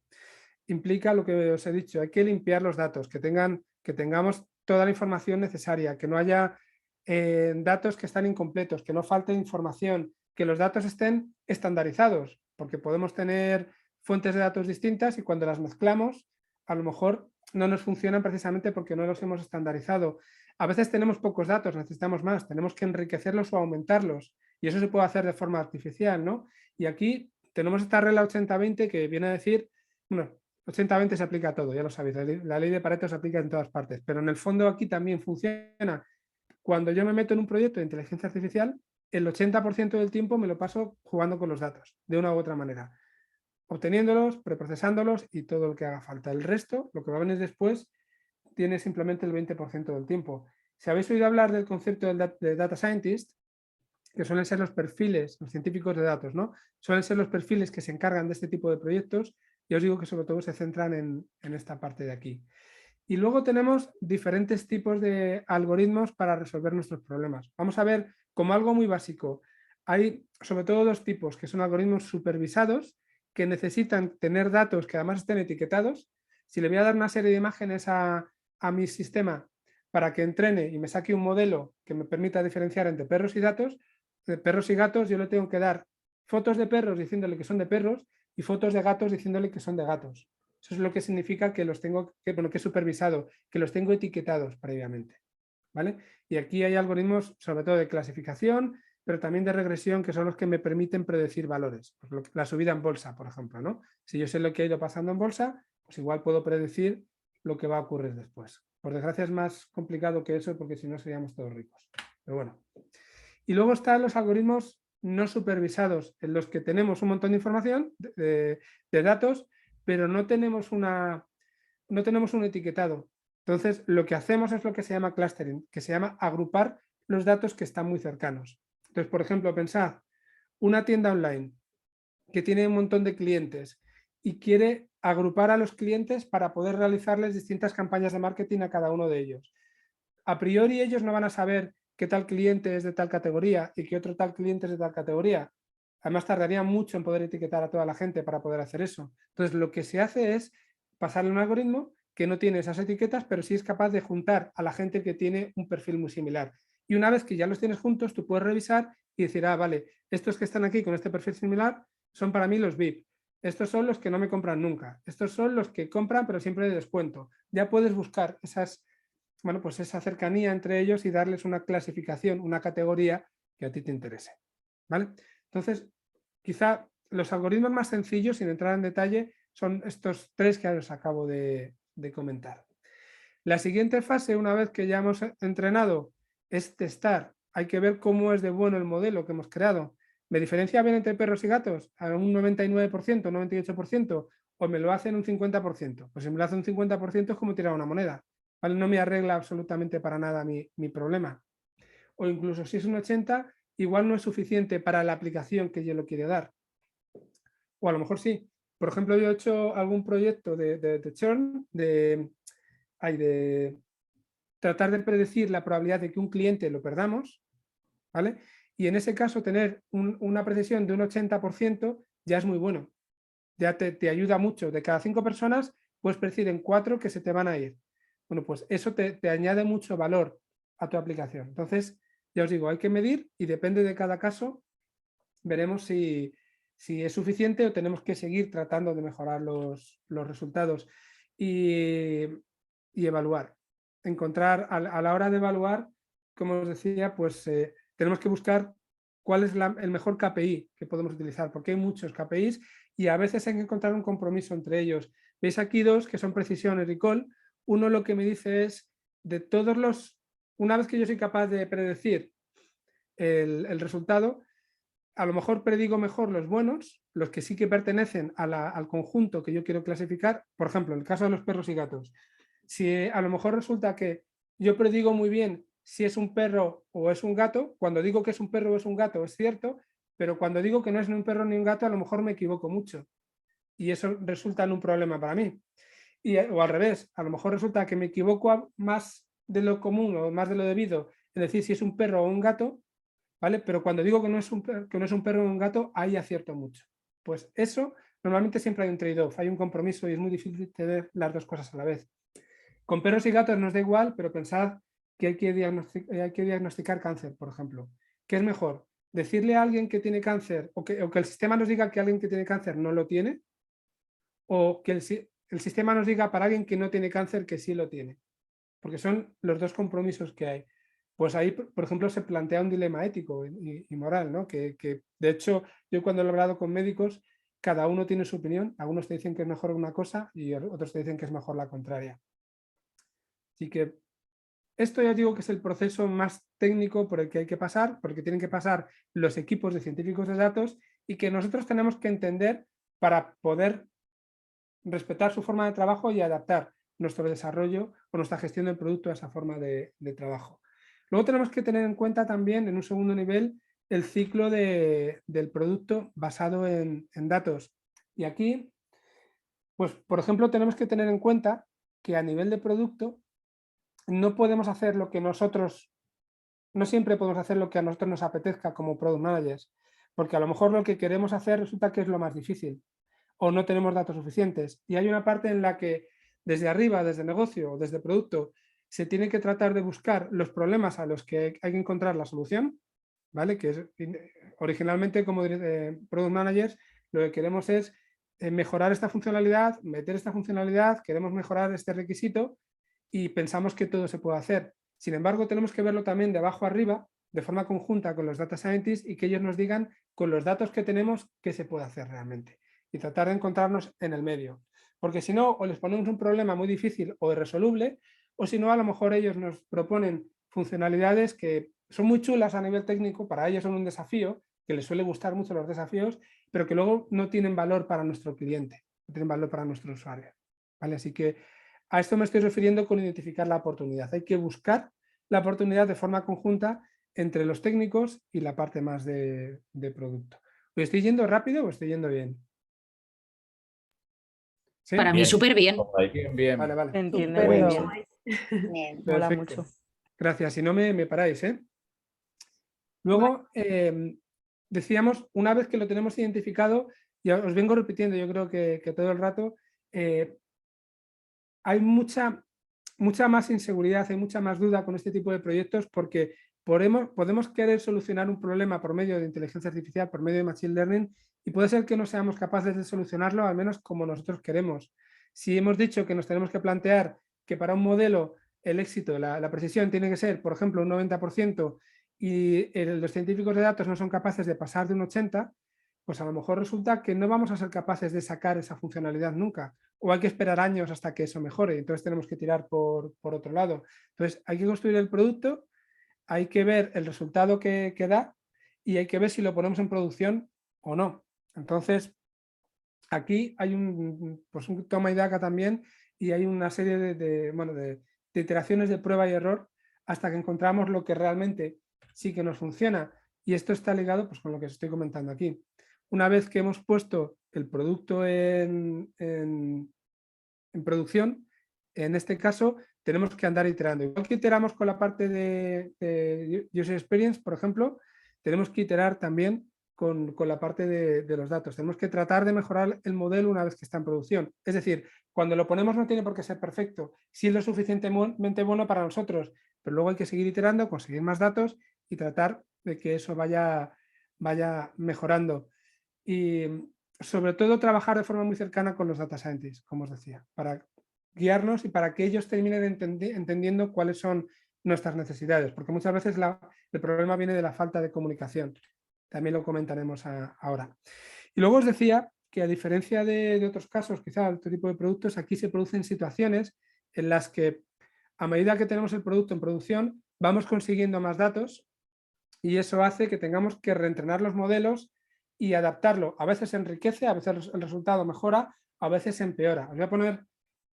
implica lo que os he dicho, hay que limpiar los datos, que tengamos toda la información necesaria, que no haya datos que están incompletos, que no falte información, que los datos estén estandarizados, porque podemos tener fuentes de datos distintas y cuando las mezclamos, a lo mejor no nos funcionan precisamente porque no los hemos estandarizado. A veces tenemos pocos datos, necesitamos más, tenemos que enriquecerlos o aumentarlos y eso se puede hacer de forma artificial, ¿no? Y aquí tenemos esta regla 80-20 que viene a decir, bueno, 80-20 se aplica a todo, ya lo sabéis, la ley de Pareto se aplica en todas partes, pero en el fondo aquí también funciona. Cuando yo me meto en un proyecto de inteligencia artificial, el 80% del tiempo me lo paso jugando con los datos, de una u otra manera, obteniéndolos, preprocesándolos y todo lo que haga falta. El resto, lo que va a venir después, tiene simplemente el 20% del tiempo. Si habéis oído hablar del concepto de Data Scientist, que suelen ser los perfiles, los científicos de datos, ¿no? Suelen ser los perfiles que se encargan de este tipo de proyectos y os digo que sobre todo se centran en esta parte de aquí. Y luego tenemos diferentes tipos de algoritmos para resolver nuestros problemas. Vamos a ver como algo muy básico. Hay sobre todo dos tipos, que son algoritmos supervisados, que necesitan tener datos que además estén etiquetados. Si le voy a dar una serie de imágenes a mi sistema para que entrene y me saque un modelo que me permita diferenciar entre perros y gatos, yo le tengo que dar fotos de perros diciéndole que son de perros y fotos de gatos diciéndole que son de gatos. Eso es lo que significa que los tengo, que he supervisado, que los tengo etiquetados previamente, ¿vale? Y aquí hay algoritmos sobre todo de clasificación, pero también de regresión, que son los que me permiten predecir valores. La subida en bolsa, por ejemplo, ¿no? Si yo sé lo que ha ido pasando en bolsa, pues igual puedo predecir lo que va a ocurrir después. Por desgracia es más complicado que eso, porque si no seríamos todos ricos. Pero bueno. Y luego están los algoritmos no supervisados, en los que tenemos un montón de información, de datos, pero no tenemos un etiquetado. Entonces, lo que hacemos es lo que se llama clustering, que se llama agrupar los datos que están muy cercanos. Entonces, por ejemplo, pensad, una tienda online que tiene un montón de clientes y quiere agrupar a los clientes para poder realizarles distintas campañas de marketing a cada uno de ellos. A priori ellos no van a saber qué tal cliente es de tal categoría y qué otro tal cliente es de tal categoría. Además tardaría mucho en poder etiquetar a toda la gente para poder hacer eso. Entonces lo que se hace es pasarle un algoritmo que no tiene esas etiquetas, pero sí es capaz de juntar a la gente que tiene un perfil muy similar. Y una vez que ya los tienes juntos, tú puedes revisar y decir, ah, vale, estos que están aquí con este perfil similar son para mí los VIP. Estos son los que no me compran nunca. Estos son los que compran, pero siempre de descuento. Ya puedes buscar pues esa cercanía entre ellos y darles una clasificación, una categoría que a ti te interese, ¿vale? Entonces, quizá los algoritmos más sencillos, sin entrar en detalle, son estos tres que os acabo de comentar. La siguiente fase, una vez que ya hemos entrenado, es testar. Hay que ver cómo es de bueno el modelo que hemos creado. ¿Me diferencia bien entre perros y gatos? ¿A un 99%, 98%? ¿O me lo hacen un 50%? Pues si me lo hace un 50% es como tirar una moneda. ¿Vale? No me arregla absolutamente para nada mi problema. O incluso si es un 80%, igual no es suficiente para la aplicación que yo lo quiero dar. O a lo mejor sí. Por ejemplo, yo he hecho algún proyecto de churn, de tratar de predecir la probabilidad de que un cliente lo perdamos, ¿vale? Y en ese caso tener una precisión de un 80% ya es muy bueno. Ya te ayuda mucho. De cada 5 personas puedes predecir en 4 que se te van a ir. Bueno, pues eso te añade mucho valor a tu aplicación. Entonces, ya os digo, hay que medir y depende de cada caso, veremos si es suficiente o tenemos que seguir tratando de mejorar los resultados y evaluar. Encontrar, a la hora de evaluar, como os decía, pues tenemos que buscar cuál es el mejor KPI que podemos utilizar, porque hay muchos KPIs y a veces hay que encontrar un compromiso entre ellos. Veis aquí dos que son precisión y recall. Uno lo que me dice es, de todos los, una vez que yo soy capaz de predecir el resultado, a lo mejor predigo mejor los buenos, los que sí que pertenecen al conjunto que yo quiero clasificar. Por ejemplo, en el caso de los perros y gatos. Si a lo mejor resulta que yo predigo muy bien si es un perro o es un gato, cuando digo que es un perro o es un gato es cierto, pero cuando digo que no es ni un perro ni un gato a lo mejor me equivoco mucho y eso resulta en un problema para mí. O al revés, a lo mejor resulta que me equivoco más de lo común o más de lo debido en decir si es un perro o un gato, ¿vale? Pero cuando digo que no es un perro o un gato, ahí acierto mucho. Pues eso, normalmente siempre hay un trade-off, hay un compromiso y es muy difícil tener las dos cosas a la vez. Con perros y gatos nos da igual, pero pensad que hay que diagnosticar cáncer, por ejemplo. ¿Qué es mejor? ¿Decirle a alguien que tiene cáncer o que el sistema nos diga que alguien que tiene cáncer no lo tiene? ¿O que el sistema nos diga para alguien que no tiene cáncer que sí lo tiene? Porque son los dos compromisos que hay. Pues ahí, por ejemplo, se plantea un dilema ético y moral, ¿no? Que de hecho, yo cuando he hablado con médicos, cada uno tiene su opinión. Algunos te dicen que es mejor una cosa y otros te dicen que es mejor la contraria. Así que esto ya digo que es el proceso más técnico por el que hay que pasar, porque tienen que pasar los equipos de científicos de datos y que nosotros tenemos que entender para poder respetar su forma de trabajo y adaptar nuestro desarrollo o nuestra gestión del producto a esa forma de trabajo. Luego tenemos que tener en cuenta también, en un segundo nivel, el ciclo del producto basado en datos. Y aquí, pues, por ejemplo, tenemos que tener en cuenta que a nivel de producto no podemos hacer lo que nosotros, no siempre podemos hacer lo que a nosotros nos apetezca como product managers, porque a lo mejor lo que queremos hacer resulta que es lo más difícil o no tenemos datos suficientes. Y hay una parte en la que desde arriba, desde negocio o desde producto, se tiene que tratar de buscar los problemas a los que hay que encontrar la solución, ¿vale? Que es, originalmente como product managers lo que queremos es mejorar esta funcionalidad, meter esta funcionalidad, queremos mejorar este requisito y pensamos que todo se puede hacer. Sin embargo, tenemos que verlo también de abajo arriba, de forma conjunta con los data scientists y que ellos nos digan con los datos que tenemos qué se puede hacer realmente y tratar de encontrarnos en el medio. Porque si no, o les ponemos un problema muy difícil o irresoluble, o si no, a lo mejor ellos nos proponen funcionalidades que son muy chulas a nivel técnico, para ellos son un desafío, que les suele gustar mucho los desafíos, pero que luego no tienen valor para nuestro cliente, no tienen valor para nuestro usuario, ¿vale? Así que a esto me estoy refiriendo con identificar la oportunidad. Hay que buscar la oportunidad de forma conjunta entre los técnicos y la parte más de producto. ¿O estoy yendo rápido o estoy yendo bien? ¿Sí? Para mí súper bien. Bien, bien. Vale, vale. Entiendo. Muy Muy bien. bien. Mola Perfecto. mucho. Gracias. Si no, me paráis, ¿eh? Luego, decíamos, una vez que lo tenemos identificado, y os vengo repitiendo, yo creo que todo el rato, hay mucha más inseguridad, hay mucha más duda con este tipo de proyectos porque podemos querer solucionar un problema por medio de inteligencia artificial, por medio de machine learning, y puede ser que no seamos capaces de solucionarlo al menos como nosotros queremos. Si hemos dicho que nos tenemos que plantear que para un modelo el éxito, la precisión tiene que ser, por ejemplo, un 90% y los científicos de datos no son capaces de pasar de un 80%, pues a lo mejor resulta que no vamos a ser capaces de sacar esa funcionalidad nunca, o hay que esperar años hasta que eso mejore, entonces tenemos que tirar por otro lado. Entonces hay que construir el producto, hay que ver el resultado que da y hay que ver si lo ponemos en producción o no. Entonces, aquí hay un toma y daca también y hay una serie de iteraciones de prueba y error hasta que encontramos lo que realmente sí que nos funciona. Y esto está ligado pues, con lo que os estoy comentando aquí. Una vez que hemos puesto el producto en producción, en este caso tenemos que andar iterando. Igual que iteramos con la parte de User Experience, por ejemplo, tenemos que iterar también con la parte de los datos. Tenemos que tratar de mejorar el modelo una vez que está en producción. Es decir, cuando lo ponemos no tiene por qué ser perfecto, sí es lo suficientemente bueno para nosotros, pero luego hay que seguir iterando, conseguir más datos y tratar de que eso vaya mejorando. Y sobre todo trabajar de forma muy cercana con los data scientists, como os decía, para guiarnos y para que ellos terminen entendiendo cuáles son nuestras necesidades, porque muchas veces el problema viene de la falta de comunicación. También lo comentaremos ahora. Y luego os decía que a diferencia de otros casos, quizá de otro tipo de productos, aquí se producen situaciones en las que a medida que tenemos el producto en producción, vamos consiguiendo más datos y eso hace que tengamos que reentrenar los modelos y adaptarlo. A veces enriquece, a veces el resultado mejora, a veces empeora. Os voy a poner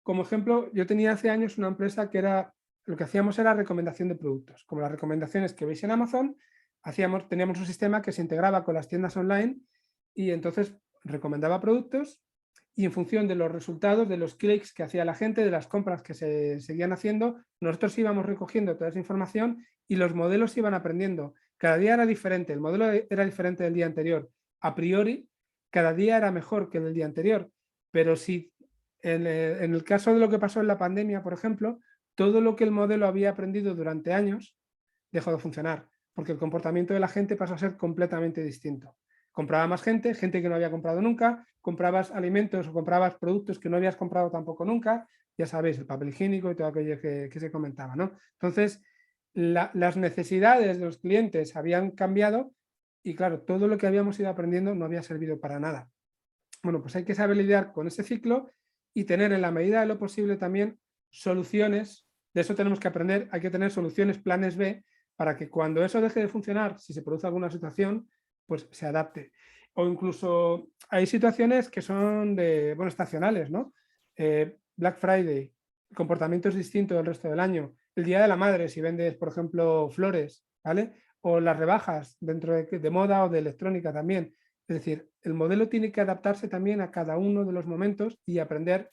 como ejemplo, yo tenía hace años una empresa que lo que hacíamos era recomendación de productos. Como las recomendaciones que veis en Amazon, teníamos un sistema que se integraba con las tiendas online y entonces recomendaba productos y en función de los resultados, de los clics que hacía la gente, de las compras que se seguían haciendo, nosotros íbamos recogiendo toda esa información y los modelos iban aprendiendo. Cada día era diferente, el modelo era diferente del día anterior. A priori, cada día era mejor que el del día anterior, pero si en el caso de lo que pasó en la pandemia, por ejemplo, todo lo que el modelo había aprendido durante años dejó de funcionar, porque el comportamiento de la gente pasó a ser completamente distinto. Compraba más gente que no había comprado nunca, comprabas alimentos o comprabas productos que no habías comprado tampoco nunca, ya sabéis, el papel higiénico y todo aquello que se comentaba, ¿no? Entonces, las necesidades de los clientes habían cambiado y claro, todo lo que habíamos ido aprendiendo no había servido para nada. Bueno, pues hay que saber lidiar con ese ciclo y tener en la medida de lo posible también soluciones, de eso tenemos que aprender, hay que tener soluciones, planes B, para que cuando eso deje de funcionar, si se produce alguna situación, pues se adapte. O incluso hay situaciones que son estacionales, ¿no? Black Friday, el comportamiento es distinto del resto del año. El Día de la Madre, si vendes, por ejemplo, flores, ¿vale? O las rebajas dentro de moda o de electrónica también. Es decir, el modelo tiene que adaptarse también a cada uno de los momentos y aprender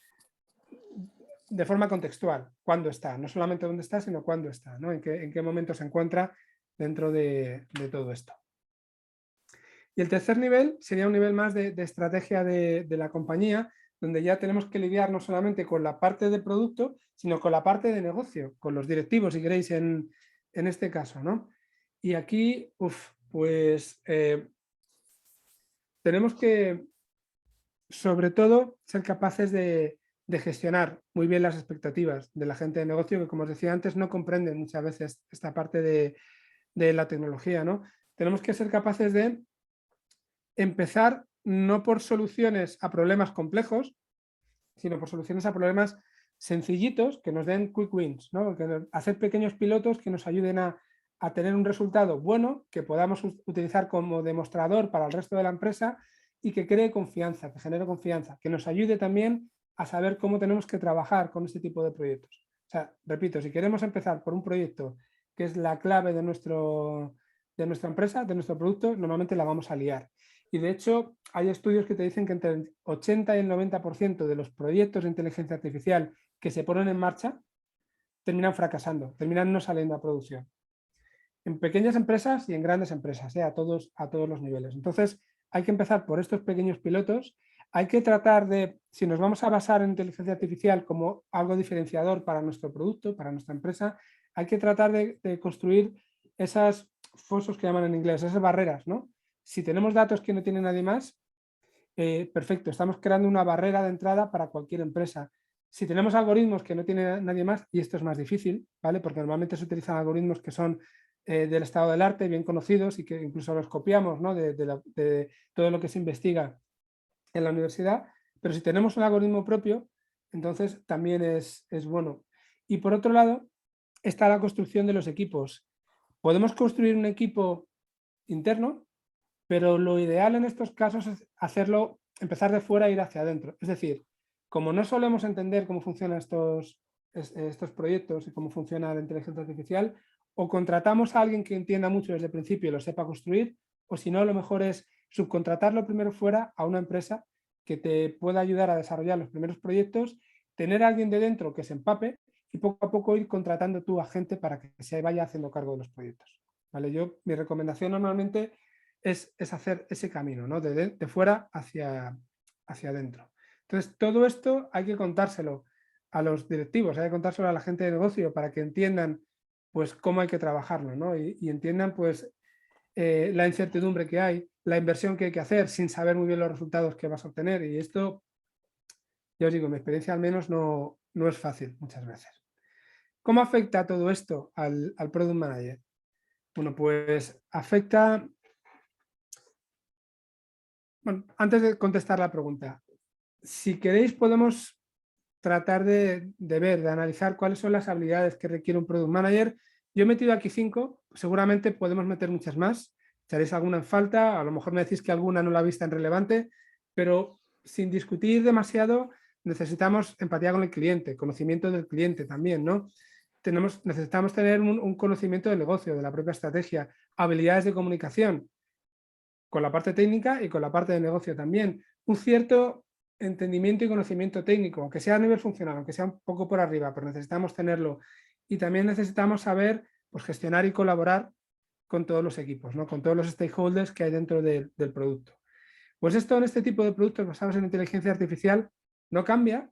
de forma contextual, cuándo está, no solamente dónde está, sino cuándo está, ¿no? En qué momento se encuentra dentro de todo esto. Y el tercer nivel sería un nivel más de estrategia de la compañía, donde ya tenemos que lidiar no solamente con la parte de producto, sino con la parte de negocio, con los directivos, si queréis, en este caso, ¿no? Y aquí, pues tenemos que, sobre todo, ser capaces de gestionar muy bien las expectativas de la gente de negocio, que, como os decía antes, no comprenden muchas veces esta parte de la tecnología, ¿no? Tenemos que ser capaces de empezar no por soluciones a problemas complejos, sino por soluciones a problemas sencillitos que nos den quick wins, ¿no? Hacer pequeños pilotos que nos ayuden a tener un resultado bueno, que podamos utilizar como demostrador para el resto de la empresa y que cree confianza, que genere confianza, que nos ayude también a saber cómo tenemos que trabajar con este tipo de proyectos. O sea, repito, si queremos empezar por un proyecto que es la clave de nuestra empresa, de nuestro producto, normalmente la vamos a liar. Y de hecho, hay estudios que te dicen que entre el 80 y el 90% de los proyectos de inteligencia artificial que se ponen en marcha terminan fracasando, terminan no saliendo a producción. En pequeñas empresas y en grandes empresas, a todos los niveles. Entonces, hay que empezar por estos pequeños pilotos. Hay que tratar de, si nos vamos a basar en inteligencia artificial como algo diferenciador para nuestro producto, para nuestra empresa, hay que tratar de construir esas fosos que llaman en inglés, esas barreras, ¿no? Si tenemos datos que no tiene nadie más, perfecto, estamos creando una barrera de entrada para cualquier empresa. Si tenemos algoritmos que no tiene nadie más, y esto es más difícil, ¿vale? Porque normalmente se utilizan algoritmos que son del estado del arte, bien conocidos y que incluso los copiamos, ¿no? de todo lo que se investiga en la universidad, pero si tenemos un algoritmo propio, entonces también es bueno. Y por otro lado, está la construcción de los equipos. Podemos construir un equipo interno, pero lo ideal en estos casos es hacerlo, empezar de fuera e ir hacia adentro. Es decir, como no solemos entender cómo funcionan estos proyectos y cómo funciona la inteligencia artificial, o contratamos a alguien que entienda mucho desde el principio y lo sepa construir, o si no, lo mejor es subcontratarlo primero fuera a una empresa que te pueda ayudar a desarrollar los primeros proyectos, tener a alguien de dentro que se empape y poco a poco ir contratando tú a gente para que se vaya haciendo cargo de los proyectos. ¿Vale? Mi recomendación normalmente es hacer ese camino, ¿no? de fuera hacia adentro. Entonces, todo esto hay que contárselo a los directivos, hay que contárselo a la gente de negocio para que entiendan pues cómo hay que trabajarlo, ¿no? y entiendan pues la incertidumbre que hay, la inversión que hay que hacer sin saber muy bien los resultados que vas a obtener. Y esto, ya os digo, mi experiencia al menos no es fácil muchas veces. ¿Cómo afecta todo esto al Product Manager? Bueno, pues afecta... Bueno, antes de contestar la pregunta, si queréis podemos tratar de ver, de analizar cuáles son las habilidades que requiere un Product Manager. Yo he metido aquí 5, seguramente podemos meter muchas más. Echaréis alguna en falta, a lo mejor me decís que alguna no la habéis tan relevante, pero sin discutir demasiado necesitamos empatía con el cliente, conocimiento del cliente también, ¿no? Necesitamos tener un conocimiento del negocio, de la propia estrategia, habilidades de comunicación con la parte técnica y con la parte de negocio también. Un cierto entendimiento y conocimiento técnico, aunque sea a nivel funcional, aunque sea un poco por arriba, pero necesitamos tenerlo. Y también necesitamos saber pues, gestionar y colaborar con todos los equipos, ¿no? Con todos los stakeholders que hay dentro del producto. Pues esto en este tipo de productos basados en inteligencia artificial no cambia,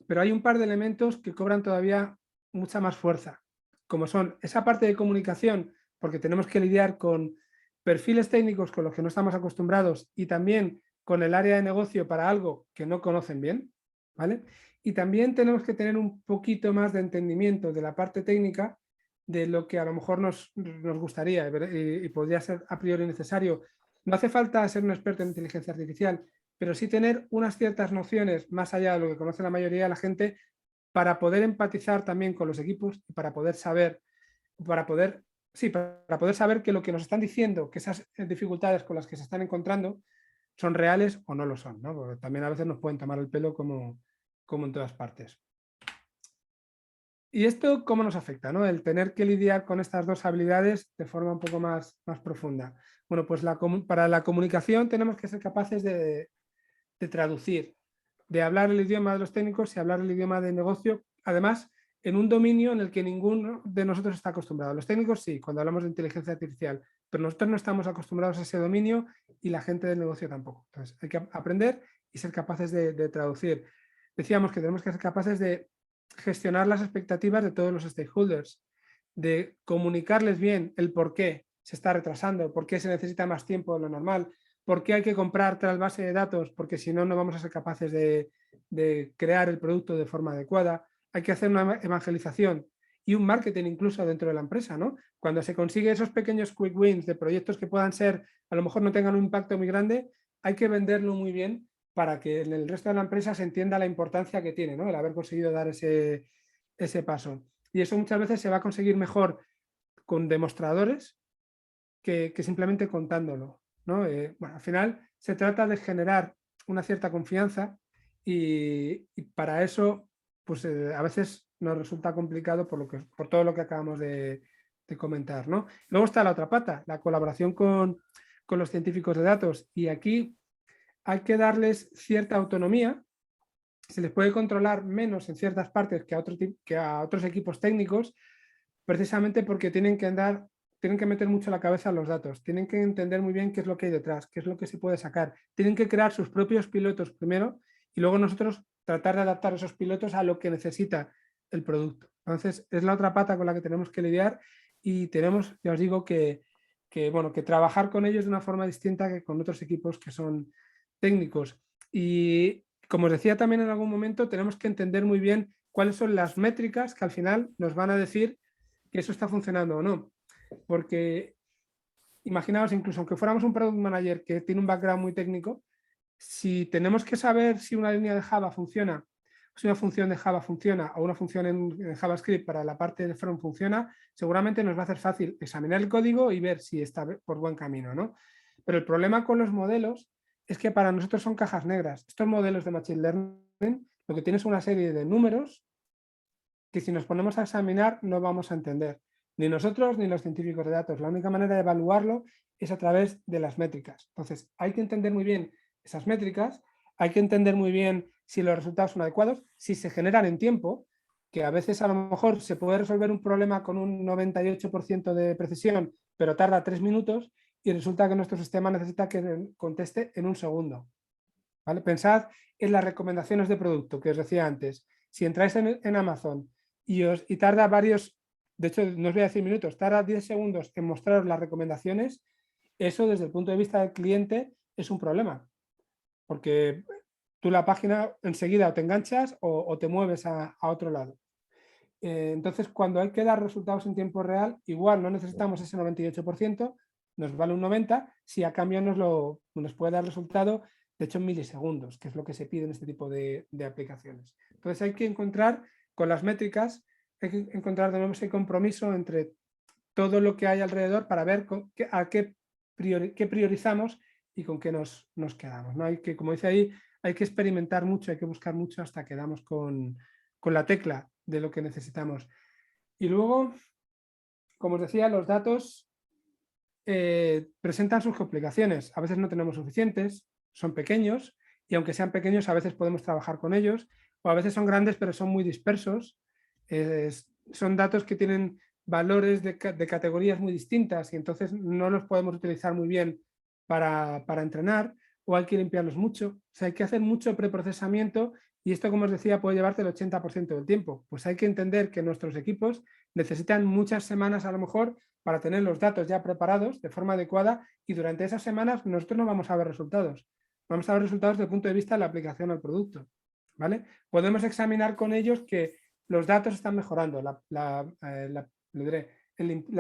pero hay un par de elementos que cobran todavía mucha más fuerza, como son esa parte de comunicación, porque tenemos que lidiar con perfiles técnicos con los que no estamos acostumbrados y también con el área de negocio para algo que no conocen bien, ¿vale? Y también tenemos que tener un poquito más de entendimiento de la parte técnica de lo que a lo mejor nos gustaría y podría ser a priori necesario. No hace falta ser un experto en inteligencia artificial, pero sí tener unas ciertas nociones más allá de lo que conoce la mayoría de la gente para poder empatizar también con los equipos y para poder saber que lo que nos están diciendo, que esas dificultades con las que se están encontrando son reales o no lo son, ¿no? Porque también a veces nos pueden tomar el pelo como en todas partes. ¿Y esto cómo nos afecta, ¿no? El tener que lidiar con estas dos habilidades de forma un poco más profunda. Bueno, pues para la comunicación tenemos que ser capaces de traducir de hablar el idioma de los técnicos y hablar el idioma de negocio, además en un dominio en el que ninguno de nosotros está acostumbrado. Los técnicos sí, cuando hablamos de inteligencia artificial, pero nosotros no estamos acostumbrados a ese dominio y la gente del negocio tampoco. Entonces hay que aprender y ser capaces de traducir. Decíamos que tenemos que ser capaces de gestionar las expectativas de todos los stakeholders, de comunicarles bien el por qué se está retrasando, por qué se necesita más tiempo de lo normal, por qué hay que comprar tras base de datos, porque si no, no vamos a ser capaces de crear el producto de forma adecuada. Hay que hacer una evangelización y un marketing incluso dentro de la empresa, ¿no? Cuando se consigue esos pequeños quick wins de proyectos que puedan ser, a lo mejor no tengan un impacto muy grande, hay que venderlo muy bien para que en el resto de la empresa se entienda la importancia que tiene, ¿no? El haber conseguido dar ese paso. Y eso muchas veces se va a conseguir mejor con demostradores que simplemente contándolo, ¿no? Bueno, al final se trata de generar una cierta confianza y para eso pues, a veces nos resulta complicado por todo lo que acabamos de comentar, ¿no? Luego está la otra pata, la colaboración con los científicos de datos, y aquí hay que darles cierta autonomía. Se les puede controlar menos en ciertas partes que a otros equipos técnicos, precisamente porque tienen que meter mucho la cabeza en los datos, tienen que entender muy bien qué es lo que hay detrás, qué es lo que se puede sacar, tienen que crear sus propios pilotos primero y luego nosotros tratar de adaptar esos pilotos a lo que necesita el producto. Entonces es la otra pata con la que tenemos que lidiar y tenemos, ya os digo, que trabajar con ellos de una forma distinta que con otros equipos que son técnicos. Y como os decía también en algún momento, tenemos que entender muy bien cuáles son las métricas que al final nos van a decir que eso está funcionando o no. Porque imaginaos, incluso aunque fuéramos un product manager que tiene un background muy técnico, si tenemos que saber si una línea de Java funciona, si una función de Java funciona o una función en JavaScript para la parte de front funciona, seguramente nos va a hacer fácil examinar el código y ver si está por buen camino, ¿no? Pero el problema con los modelos es que para nosotros son cajas negras. Estos modelos de Machine Learning lo que tienen es una serie de números que si nos ponemos a examinar no vamos a entender. Ni nosotros ni los científicos de datos. La única manera de evaluarlo es a través de las métricas. Entonces, hay que entender muy bien esas métricas, hay que entender muy bien si los resultados son adecuados, si se generan en tiempo, que a veces a lo mejor se puede resolver un problema con un 98% de precisión, pero tarda 3 minutos y resulta que nuestro sistema necesita que conteste en un segundo. ¿Vale? Pensad en las recomendaciones de producto que os decía antes. Si entráis en Amazon y tarda varios, de hecho no os voy a decir minutos, tarda 10 segundos en mostraros las recomendaciones, eso desde el punto de vista del cliente es un problema, porque tú la página enseguida o te enganchas o te mueves a otro lado. Entonces, cuando hay que dar resultados en tiempo real, igual no necesitamos ese 98%, nos vale un 90%, si a cambio nos puede dar resultado, de hecho en milisegundos, que es lo que se pide en este tipo de aplicaciones. Entonces hay que encontrar con las métricas, hay que encontrar de nuevo ese compromiso entre todo lo que hay alrededor para ver qué priorizamos y con qué nos quedamos, ¿no? Hay que, como dice ahí, hay que experimentar mucho, hay que buscar mucho hasta que damos con la tecla de lo que necesitamos. Y luego, como os decía, los datos presentan sus complicaciones. A veces no tenemos suficientes, son pequeños, y aunque sean pequeños, a veces podemos trabajar con ellos, o a veces son grandes, pero son muy dispersos. Son datos que tienen valores de categorías muy distintas y entonces no los podemos utilizar muy bien para entrenar, o hay que limpiarlos mucho. O sea, hay que hacer mucho preprocesamiento y esto, como os decía, puede llevarte el 80% del tiempo. Pues hay que entender que nuestros equipos necesitan muchas semanas a lo mejor para tener los datos ya preparados de forma adecuada y durante esas semanas nosotros no vamos a ver resultados. Vamos a ver resultados desde el punto de vista de la aplicación al producto, ¿vale? Podemos examinar con ellos que los datos están mejorando, la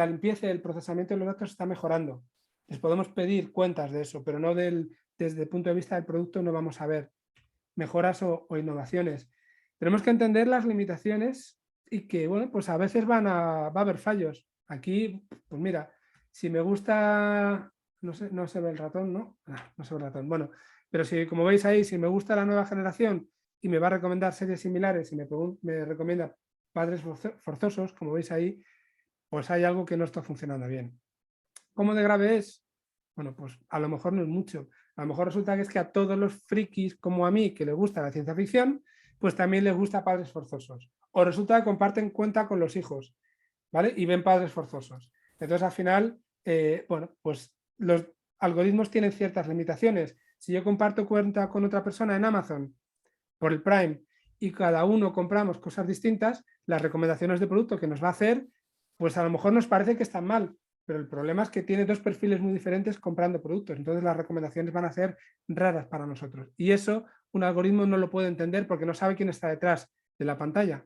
limpieza y el procesamiento de los datos está mejorando. Les podemos pedir cuentas de eso, pero no desde el punto de vista del producto no vamos a ver mejoras o innovaciones. Tenemos que entender las limitaciones y que, bueno, pues a veces va a haber fallos. Aquí, pues mira, si me gusta, no se ve el ratón, ¿no? No se ve el ratón. Bueno, pero si, como veis ahí, si me gusta la nueva generación y me va a recomendar series similares y me recomienda Padres Forzosos, como veis ahí, pues hay algo que no está funcionando bien. ¿Cómo de grave es? Bueno, pues a lo mejor no es mucho. A lo mejor resulta que es que a todos los frikis como a mí que les gusta la ciencia ficción, pues también les gusta Padres Forzosos. O resulta que comparten cuenta con los hijos, ¿vale? Y ven Padres Forzosos. Entonces, al final, bueno, pues los algoritmos tienen ciertas limitaciones. Si yo comparto cuenta con otra persona en Amazon por el Prime y cada uno compramos cosas distintas, las recomendaciones de producto que nos va a hacer, pues a lo mejor nos parece que están mal, pero el problema es que tiene dos perfiles muy diferentes comprando productos, entonces las recomendaciones van a ser raras para nosotros. Y eso un algoritmo no lo puede entender porque no sabe quién está detrás de la pantalla,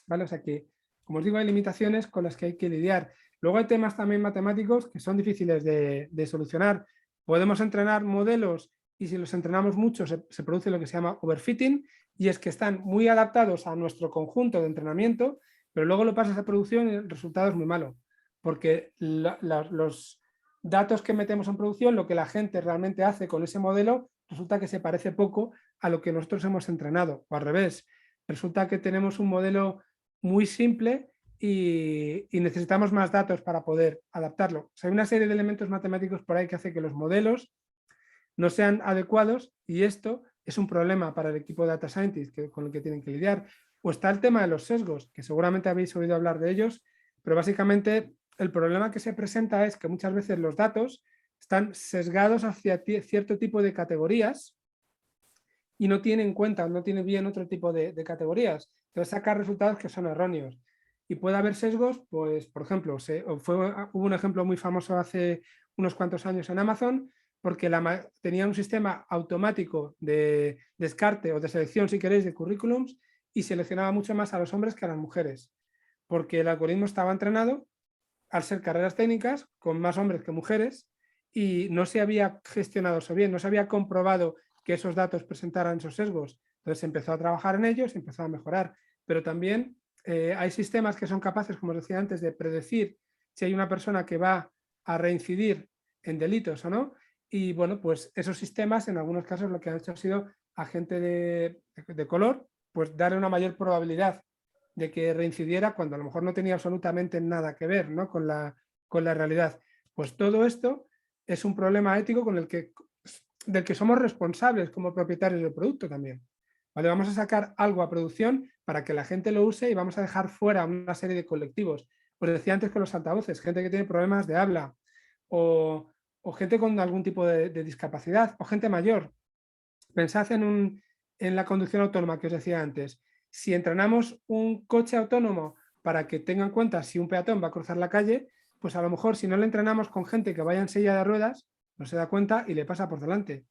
¿vale? O sea que, como os digo, hay limitaciones con las que hay que lidiar. Luego hay temas también matemáticos que son difíciles de solucionar. Podemos entrenar modelos y si los entrenamos mucho se produce lo que se llama overfitting, y es que están muy adaptados a nuestro conjunto de entrenamiento, pero luego lo pasas a producción y el resultado es muy malo, porque los datos que metemos en producción, lo que la gente realmente hace con ese modelo, resulta que se parece poco a lo que nosotros hemos entrenado, o al revés, resulta que tenemos un modelo muy simple y necesitamos más datos para poder adaptarlo. O sea, hay una serie de elementos matemáticos por ahí que hace que los modelos no sean adecuados, y esto es un problema para el equipo de Data Scientist con el que tienen que lidiar. O está el tema de los sesgos, que seguramente habéis oído hablar de ellos, pero básicamente el problema que se presenta es que muchas veces los datos están sesgados hacia cierto tipo de categorías y no tienen en cuenta, no tienen bien otro tipo de categorías. Entonces saca resultados que son erróneos. Y puede haber sesgos, pues por ejemplo, hubo un ejemplo muy famoso hace unos cuantos años en Amazon, porque tenía un sistema automático de descarte o de selección, si queréis, de currículums, y seleccionaba mucho más a los hombres que a las mujeres, porque el algoritmo estaba entrenado al ser carreras técnicas con más hombres que mujeres y no se había gestionado eso bien, no se había comprobado que esos datos presentaran esos sesgos. Entonces se empezó a trabajar en ellos, se empezó a mejorar, pero también hay sistemas que son capaces, como os decía antes, de predecir si hay una persona que va a reincidir en delitos o no. Y bueno, pues esos sistemas en algunos casos lo que han hecho ha sido a gente de color, pues darle una mayor probabilidad de que reincidiera cuando a lo mejor no tenía absolutamente nada que ver, ¿no? con la realidad. Pues todo esto es un problema ético del que somos responsables como propietarios del producto también. ¿Vale? Vamos a sacar algo a producción para que la gente lo use y vamos a dejar fuera una serie de colectivos. Os decía antes con los altavoces, gente que tiene problemas de habla o gente con algún tipo de discapacidad o gente mayor. Pensad en la conducción autónoma que os decía antes. Si entrenamos un coche autónomo para que tenga en cuenta si un peatón va a cruzar la calle, pues a lo mejor si no le entrenamos con gente que vaya en silla de ruedas, no se da cuenta y le pasa por delante.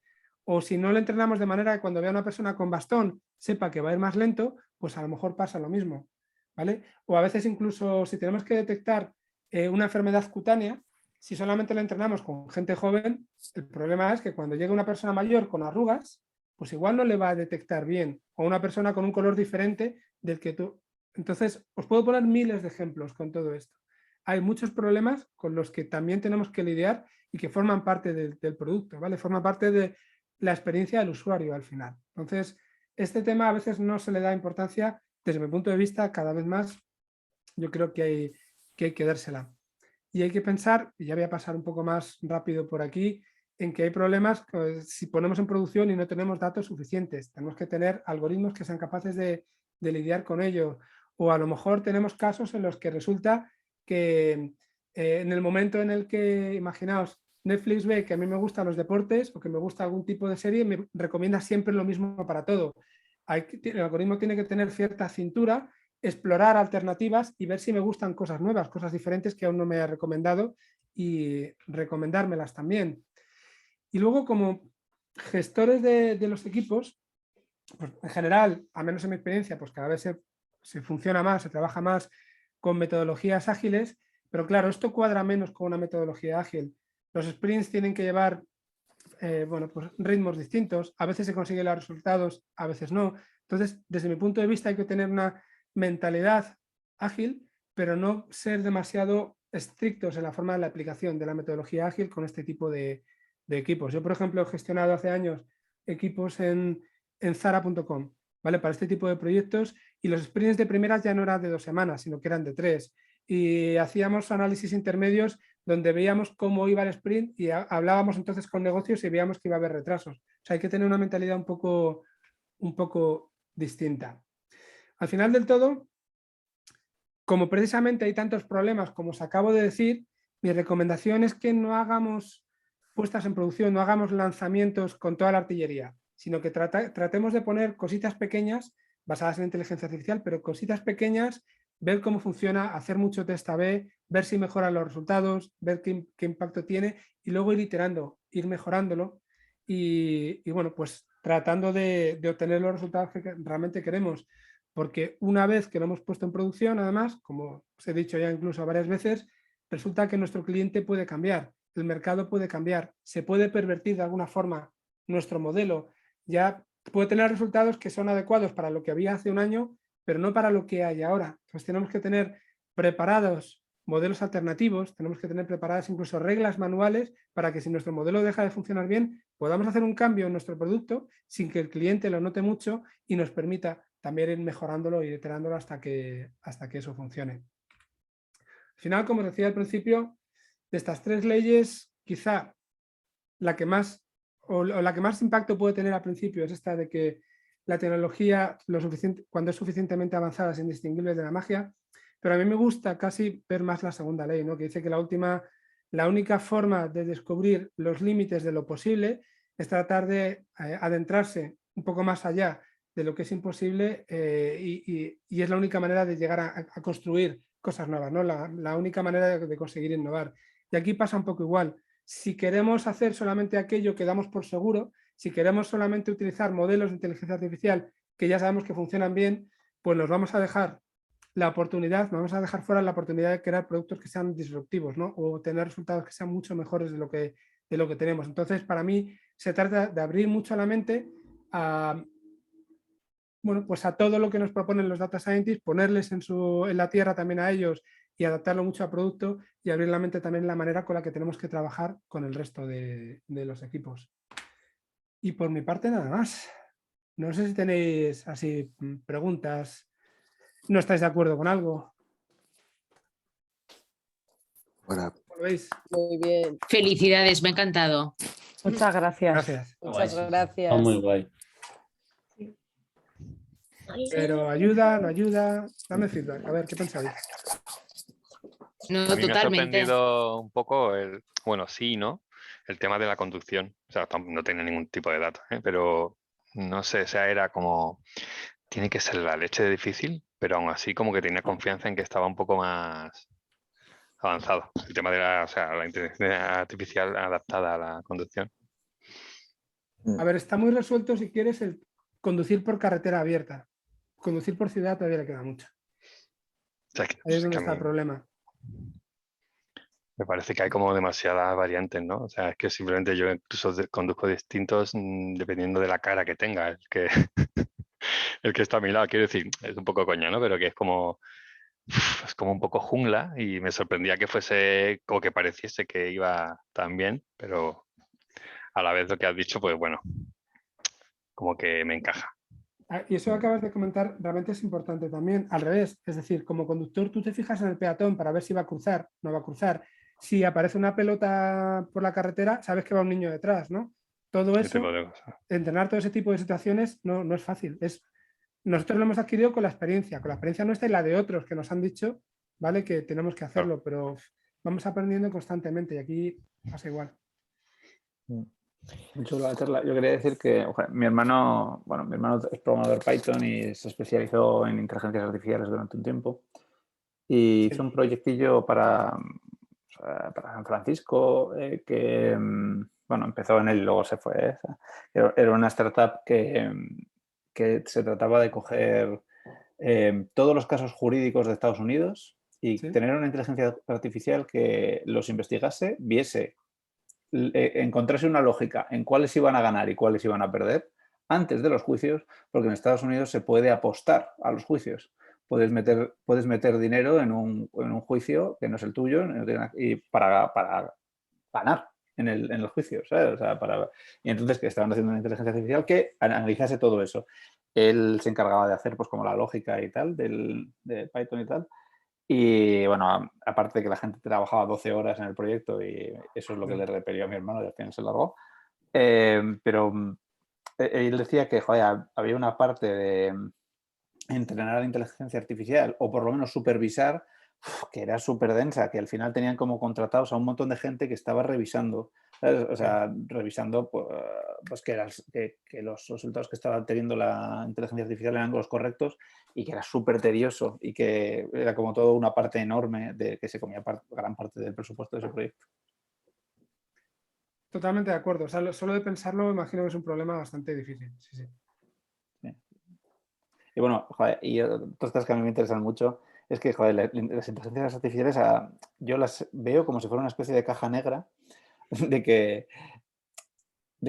O si no le entrenamos de manera que cuando vea a una persona con bastón sepa que va a ir más lento, pues a lo mejor pasa lo mismo, ¿vale? O a veces incluso si tenemos que detectar una enfermedad cutánea, si solamente la entrenamos con gente joven, el problema es que cuando llega una persona mayor con arrugas, pues igual no le va a detectar bien, o una persona con un color diferente del que tú. Entonces, os puedo poner miles de ejemplos con todo esto. Hay muchos problemas con los que también tenemos que lidiar y que forman parte del producto, ¿vale? Forman parte de la experiencia del usuario al final. Entonces, este tema a veces no se le da importancia, desde mi punto de vista, cada vez más, yo creo que hay que dársela. Y hay que pensar, y ya voy a pasar un poco más rápido por aquí, en que hay problemas si ponemos en producción y no tenemos datos suficientes. Tenemos que tener algoritmos que sean capaces de lidiar con ello. O a lo mejor tenemos casos en los que resulta que en el momento en el que, imaginaos, Netflix ve que a mí me gustan los deportes o que me gusta algún tipo de serie, me recomienda siempre lo mismo para todo. El algoritmo tiene que tener cierta cintura, explorar alternativas y ver si me gustan cosas nuevas, cosas diferentes que aún no me ha recomendado y recomendármelas también. Y luego, como gestores de los equipos, pues en general, al menos en mi experiencia, pues cada vez se funciona más, se trabaja más con metodologías ágiles, pero claro, esto cuadra menos con una metodología ágil. Los sprints tienen que llevar bueno, pues ritmos distintos, a veces se consiguen los resultados, a veces no. Entonces, desde mi punto de vista, hay que tener una mentalidad ágil, pero no ser demasiado estrictos en la forma de la aplicación de la metodología ágil con este tipo de equipos. Yo, por ejemplo, he gestionado hace años equipos en Zara.com, ¿vale? Para este tipo de proyectos, y los sprints de primeras ya no eran de 2 semanas, sino que eran de 3. Y hacíamos análisis intermedios donde veíamos cómo iba el sprint y hablábamos entonces con negocios y veíamos que iba a haber retrasos. O sea, hay que tener una mentalidad un poco distinta. Al final del todo, como precisamente hay tantos problemas como os acabo de decir, mi recomendación es que no hagamos puestas en producción, no hagamos lanzamientos con toda la artillería, sino que tratemos de poner cositas pequeñas basadas en inteligencia artificial, pero cositas pequeñas, ver cómo funciona, hacer mucho test A/B, ver si mejoran los resultados, ver qué impacto tiene y luego ir iterando, ir mejorándolo y bueno, pues tratando de obtener los resultados que realmente queremos. Porque una vez que lo hemos puesto en producción, además, como os he dicho ya incluso varias veces, resulta que nuestro cliente puede cambiar, el mercado puede cambiar, se puede pervertir de alguna forma nuestro modelo, ya puede tener resultados que son adecuados para lo que había hace un año, pero no para lo que hay ahora. Entonces tenemos que tener preparados modelos alternativos, tenemos que tener preparadas incluso reglas manuales para que si nuestro modelo deja de funcionar bien, podamos hacer un cambio en nuestro producto sin que el cliente lo note mucho y nos permita también ir mejorándolo y iterándolo hasta que eso funcione. Al final, como os decía al principio, de estas tres leyes, quizá la que más impacto puede tener al principio es esta de que la tecnología, cuando es suficientemente avanzada, es indistinguible de la magia, pero a mí me gusta casi ver más la segunda ley, ¿no? Que dice que la única forma de descubrir los límites de lo posible es tratar de adentrarse un poco más allá de lo que es imposible y es la única manera de llegar a construir cosas nuevas, ¿no? La única manera de conseguir innovar. Y aquí pasa un poco igual. Si queremos hacer solamente aquello que damos por seguro, si queremos solamente utilizar modelos de inteligencia artificial que ya sabemos que funcionan bien, pues nos vamos a dejar vamos a dejar fuera la oportunidad de crear productos que sean disruptivos, ¿no? O tener resultados que sean mucho mejores de lo que tenemos. Entonces, para mí, se trata de abrir mucho la mente a, bueno, pues a todo lo que nos proponen los data scientists, ponerles en la tierra también a ellos y adaptarlo mucho al producto y abrir la mente también la manera con la que tenemos que trabajar con el resto de los equipos. Y por mi parte nada más. No sé si tenéis así preguntas, no estáis de acuerdo con algo. Bueno, ¿Lo veis? Muy bien. Felicidades, me ha encantado. Muchas gracias. Gracias. Muchas Está gracias. muy guay. Pero ayuda, no ayuda. Dame feedback, a ver, ¿qué pensáis? No, A mí me ha totalmente. sorprendido un poco bueno, sí, ¿no? El tema de la conducción. O sea, no tiene ningún tipo de datos, pero no sé, o sea, era como, tiene que ser la leche de difícil, pero aún así como que tenía confianza en que estaba un poco más avanzado. El tema de la inteligencia artificial adaptada a la conducción. A ver, está muy resuelto si quieres el conducir por carretera abierta. Conducir por ciudad todavía le queda mucho. O sea, Ahí es donde que está el problema. me parece que hay como demasiadas variantes, ¿no? O sea, es que simplemente yo incluso conduzco distintos dependiendo de la cara que tenga. El que está a mi lado, quiero decir, es un poco coña, ¿no? Pero que es como un poco jungla y me sorprendía que fuese, como que pareciese que iba tan bien, pero a la vez lo que has dicho, pues bueno, como que me encaja. Y eso que acabas de comentar realmente es importante también. Al revés, es decir, como conductor tú te fijas en el peatón para ver si va a cruzar, no va a cruzar. Si aparece una pelota por la carretera, sabes que va un niño detrás, ¿no? Todo Ese tipo eso, de cosas. entrenar todo ese tipo de situaciones no es fácil. Nosotros lo hemos adquirido con la experiencia nuestra y la de otros que nos han dicho, ¿vale? Que tenemos que hacerlo, pero vamos aprendiendo constantemente y aquí pasa igual. Muy chula la charla. Yo quería decir que mi hermano es programador Python y se especializó en inteligencias artificiales durante un tiempo y hizo un proyectillo para San Francisco que, bueno, empezó en él y luego se fue. Era una startup que se trataba de coger todos los casos jurídicos de Estados Unidos y tener una inteligencia artificial que los investigase, viese, encontrase una lógica en cuáles iban a ganar y cuáles iban a perder antes de los juicios, porque en Estados Unidos se puede apostar a los juicios. Puedes meter dinero en un juicio que no es el tuyo y para ganar en el juicio, ¿sabes? O sea, y entonces que estaban haciendo una inteligencia artificial que analizase todo eso. Él se encargaba de hacer pues como la lógica y tal de Python y tal. Y bueno, aparte de que la gente trabajaba 12 horas en el proyecto y eso es lo que Mm. le repelió a mi hermano y al final se largó. Pero él decía que joder, había una parte de entrenar a la inteligencia artificial o por lo menos supervisar que era súper densa, que al final tenían como contratados a un montón de gente que estaba revisando, ¿sabes? O sea, revisando pues que los resultados que estaba teniendo la inteligencia artificial eran los correctos y que era súper tedioso y que era como toda una parte enorme de que se comía gran parte del presupuesto de ese proyecto. Totalmente de acuerdo. O sea, solo de pensarlo, imagino que es un problema bastante difícil. Sí, sí. Y bueno, joder, y otras cosas que a mí me interesan mucho es que joder, las inteligencias artificiales yo las veo como si fuera una especie de caja negra de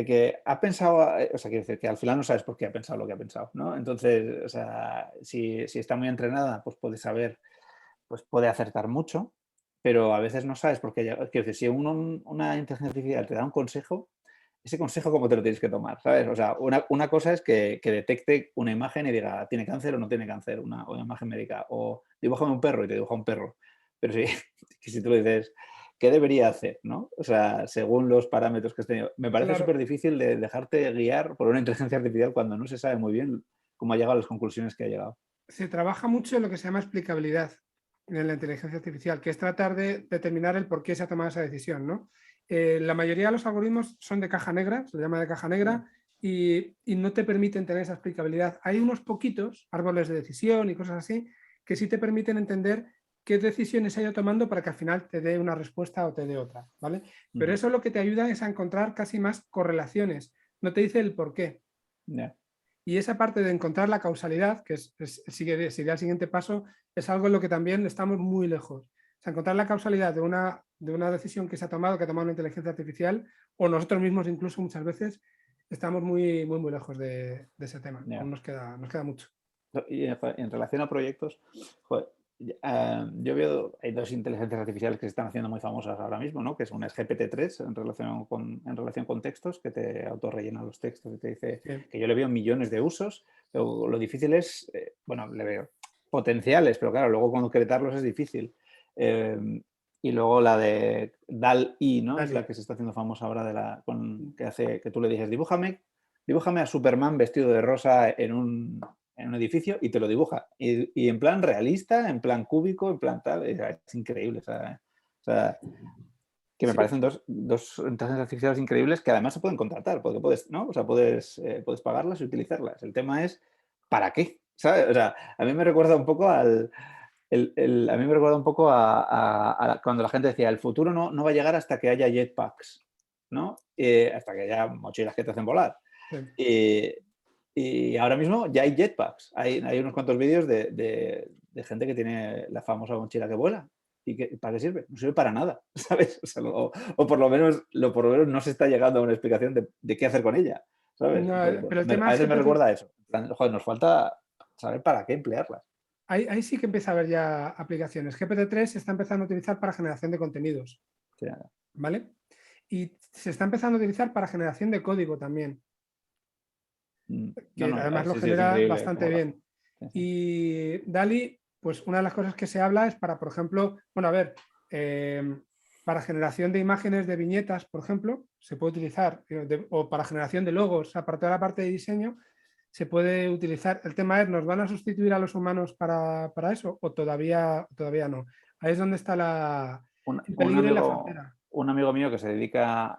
que ha pensado, o sea, quiero decir que al final no sabes por qué ha pensado lo que ha pensado, ¿no? Entonces, o sea, si está muy entrenada, pues puede saber, pues puede acertar mucho, pero a veces no sabes por qué. Quiero decir, si una inteligencia artificial te da un consejo, ese consejo cómo te lo tienes que tomar, ¿sabes? O sea, una cosa es que detecte una imagen y diga, ¿tiene cáncer o no tiene cáncer? Una imagen médica. O dibújame un perro y te dibuja un perro. Pero sí, que si tú le dices, ¿qué debería hacer? ¿No? O sea, según los parámetros que has tenido. Me parece Claro. súper difícil de dejarte guiar por una inteligencia artificial cuando no se sabe muy bien cómo ha llegado a las conclusiones que ha llegado. Se trabaja mucho en lo que se llama explicabilidad en la inteligencia artificial, que es tratar de determinar el por qué se ha tomado esa decisión, ¿no? La mayoría de los algoritmos son de caja negra, se llama de caja negra, y no te permiten tener esa explicabilidad. Hay unos poquitos, árboles de decisión y cosas así, que sí te permiten entender qué decisiones se ha ido tomando para que al final te dé una respuesta o te dé otra, ¿vale? Pero eso lo que te ayuda es a encontrar casi más correlaciones, no te dice el por qué. Yeah. Y esa parte de encontrar la causalidad, que sería el siguiente paso, es algo en lo que también estamos muy lejos. O sea, encontrar la causalidad de una decisión que se ha tomado, que ha tomado una inteligencia artificial, o nosotros mismos incluso muchas veces, estamos muy, muy, muy lejos de ese tema. Yeah. Aún nos queda mucho. Y en relación a proyectos, joder, yo veo, hay dos inteligencias artificiales que se están haciendo muy famosas ahora mismo, ¿no? Que una es GPT-3 en relación con textos, que te autorrellena los textos y te dice Sí. que yo le veo millones de usos, pero lo difícil es, bueno, le veo potenciales, pero claro, luego concretarlos es difícil. Y luego la de DALL-E, ¿no? Es la que se está haciendo famosa ahora que hace que tú le dices, dibújame a Superman vestido de rosa en un edificio y te lo dibuja. Y en plan realista, en plan cúbico, en plan tal. Es increíble. O sea, que me parecen dos inteligencias artificiales increíbles que además se pueden contratar, porque puedes, ¿no? O sea, puedes pagarlas y utilizarlas. El tema es, ¿para qué? ¿Sabes? O sea, a mí me recuerda un poco a mí me recuerda un poco a cuando la gente decía, el futuro no va a llegar hasta que haya jetpacks, ¿no? Hasta que haya mochilas que te hacen volar. Sí. Y ahora mismo ya hay jetpacks. Hay unos cuantos vídeos de gente que tiene la famosa mochila que vuela. ¿Y para qué sirve? No sirve para nada, ¿sabes? O sea, o por lo menos no se está llegando a una explicación de qué hacer con ella, ¿sabes? No, Entonces, pero el a tema es veces me GPT, recuerda a eso. Joder, nos falta saber para qué emplearlas. ahí sí que empieza a haber ya aplicaciones. GPT-3 se está empezando a utilizar para generación de contenidos, Sí, ¿vale? Y se está empezando a utilizar para generación de código también, que además lo sí, es genera increíble bastante bien. Sí. Y DALL-E, pues una de las cosas que se habla es para, por ejemplo, bueno, a ver, para generación de imágenes de viñetas, por ejemplo, se puede utilizar, o para generación de logos, o sea, para toda la parte de diseño, se puede utilizar. El tema es, ¿nos van a sustituir a los humanos para eso o todavía no? Ahí es donde está el peligro y la frontera. Un amigo mío que se dedica,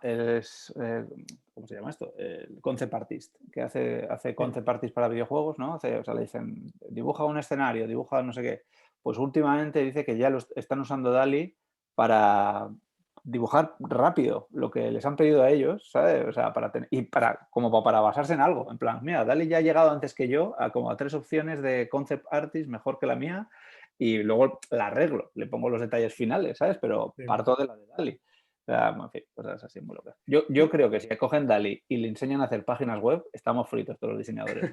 ¿cómo se llama esto? El concept artist, que hace concept artist para videojuegos, ¿no? O sea, le dicen, dibuja un escenario, dibuja no sé qué. Pues últimamente dice que ya están usando DALL-E para dibujar rápido lo que les han pedido a ellos, ¿sabes? O sea, como para basarse en algo. En plan, mira, DALL-E ya ha llegado antes que yo como a 3 opciones de concept artist mejor que la mía y luego la arreglo, le pongo los detalles finales, ¿sabes? Pero Sí. parto de la de DALL-E. O sea, en fin, cosas así muy locas. Yo creo que si cogen DALL-E y le enseñan a hacer páginas web, estamos fritos todos los diseñadores.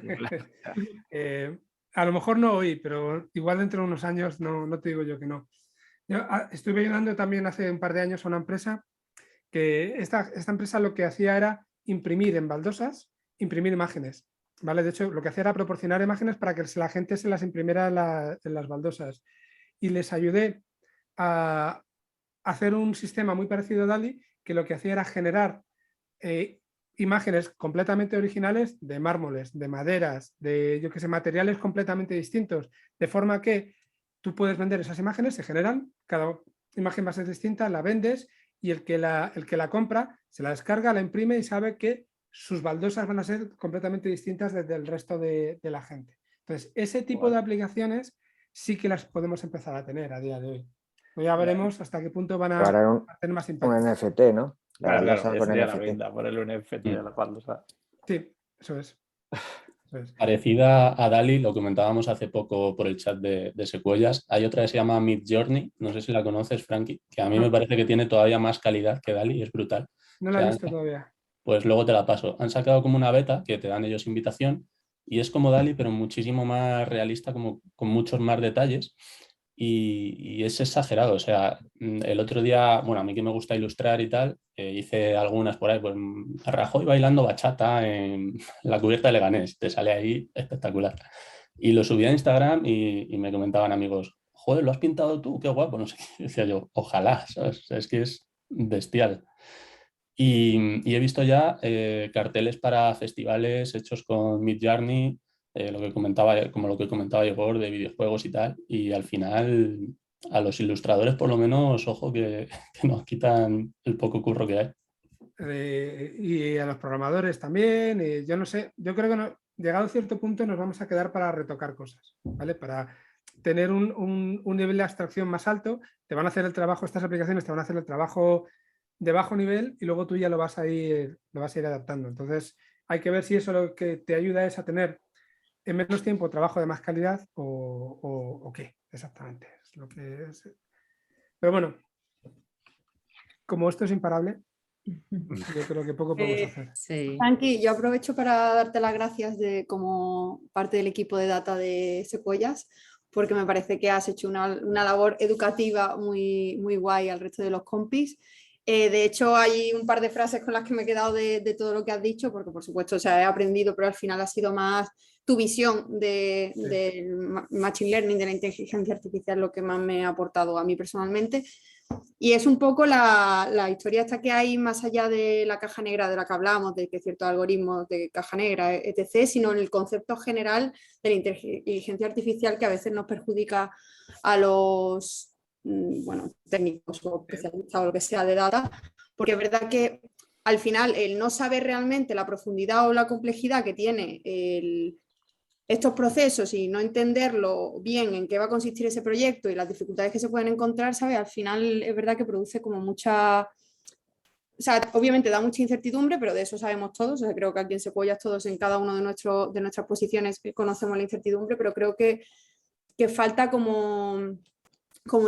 A lo mejor no hoy, pero igual dentro de unos años no te digo yo que no. Yo estuve ayudando también hace un par de años a una empresa que esta empresa lo que hacía era imprimir en baldosas, imprimir imágenes. ¿Vale? De hecho, lo que hacía era proporcionar imágenes para que la gente se las imprimiera en las baldosas. y les ayudé a hacer un sistema muy parecido a DALL-E, que lo que hacía era generar imágenes completamente originales de mármoles, de maderas, de, yo que sé, materiales completamente distintos, de forma que tú puedes vender esas imágenes, se generan, cada imagen va a ser distinta, la vendes y el que la compra se la descarga, la imprime y sabe que sus baldosas van a ser completamente distintas desde el resto de la gente. Entonces, ese tipo de aplicaciones sí que las podemos empezar a tener a día de hoy. Ya veremos hasta qué punto van a tener más Un impacto. NFT, ¿no? La Claro, baldosa claro, con sería la NFT. venda, ponerle un NFT a la baldosa. Sí, eso es. Parecida a DALL-E, lo comentábamos hace poco por el chat de Secuoyas. Hay otra que se llama Midjourney, no sé si la conoces, Frankie, que a mí me parece que tiene todavía más calidad que DALL-E, es brutal. No O la he sea, visto todavía. pues luego te la paso. Han sacado como una beta que te dan ellos invitación y es como DALL-E, pero muchísimo más realista, como con muchos más detalles. Y es exagerado, o sea, el otro día, bueno, a mí que me gusta ilustrar y tal, hice algunas por ahí, pues a Rajoy bailando bachata en la cubierta de Leganés, te sale ahí espectacular. Y lo subí a Instagram y me comentaban amigos, joder, ¿lo has pintado tú? Qué guapo, no sé qué. Decía yo, ojalá, ¿sabes? Es que es bestial. Y he visto ya carteles para festivales hechos con Midjourney, lo que comentaba, como lo que comentaba Igor de videojuegos y tal, y al final a los ilustradores por lo menos, ojo, que nos quitan el poco curro que hay. Y a los programadores también, yo no sé, yo creo que llegado a cierto punto nos vamos a quedar para retocar cosas, ¿vale? Para tener un nivel de abstracción más alto, te van a hacer el trabajo, estas aplicaciones te van a hacer el trabajo de bajo nivel y luego tú ya lo vas a ir adaptando. Entonces hay que ver si eso lo que te ayuda es a tener en menos tiempo trabajo de más calidad o qué, exactamente. Es lo que es. Pero bueno, como esto es imparable, yo creo que poco podemos hacer. Sí. Frankie, yo aprovecho para darte las gracias como parte del equipo de data de Secuoyas, porque me parece que has hecho una labor educativa muy, muy guay al resto de los compis. De hecho, hay un par de frases con las que me he quedado de todo lo que has dicho, porque por supuesto, o sea, he aprendido, pero al final ha sido más tu visión del Machine Learning, de la inteligencia artificial, lo que más me ha aportado a mí personalmente. Y es un poco la historia esta que hay más allá de la caja negra de la que hablamos, de que ciertos algoritmos de caja negra, etc., sino en el concepto general de la inteligencia artificial que a veces nos perjudica a los técnicos o especialistas o lo que sea de data, porque es verdad que al final el no saber realmente la profundidad o la complejidad que tiene estos procesos y no entenderlo bien en qué va a consistir ese proyecto y las dificultades que se pueden encontrar, ¿sabes? Al final es verdad que produce como mucha... O sea, obviamente da mucha incertidumbre, pero de eso sabemos todos. O sea, creo que aquí en Secuoyas todos en cada uno de nuestras posiciones conocemos la incertidumbre, pero creo que falta como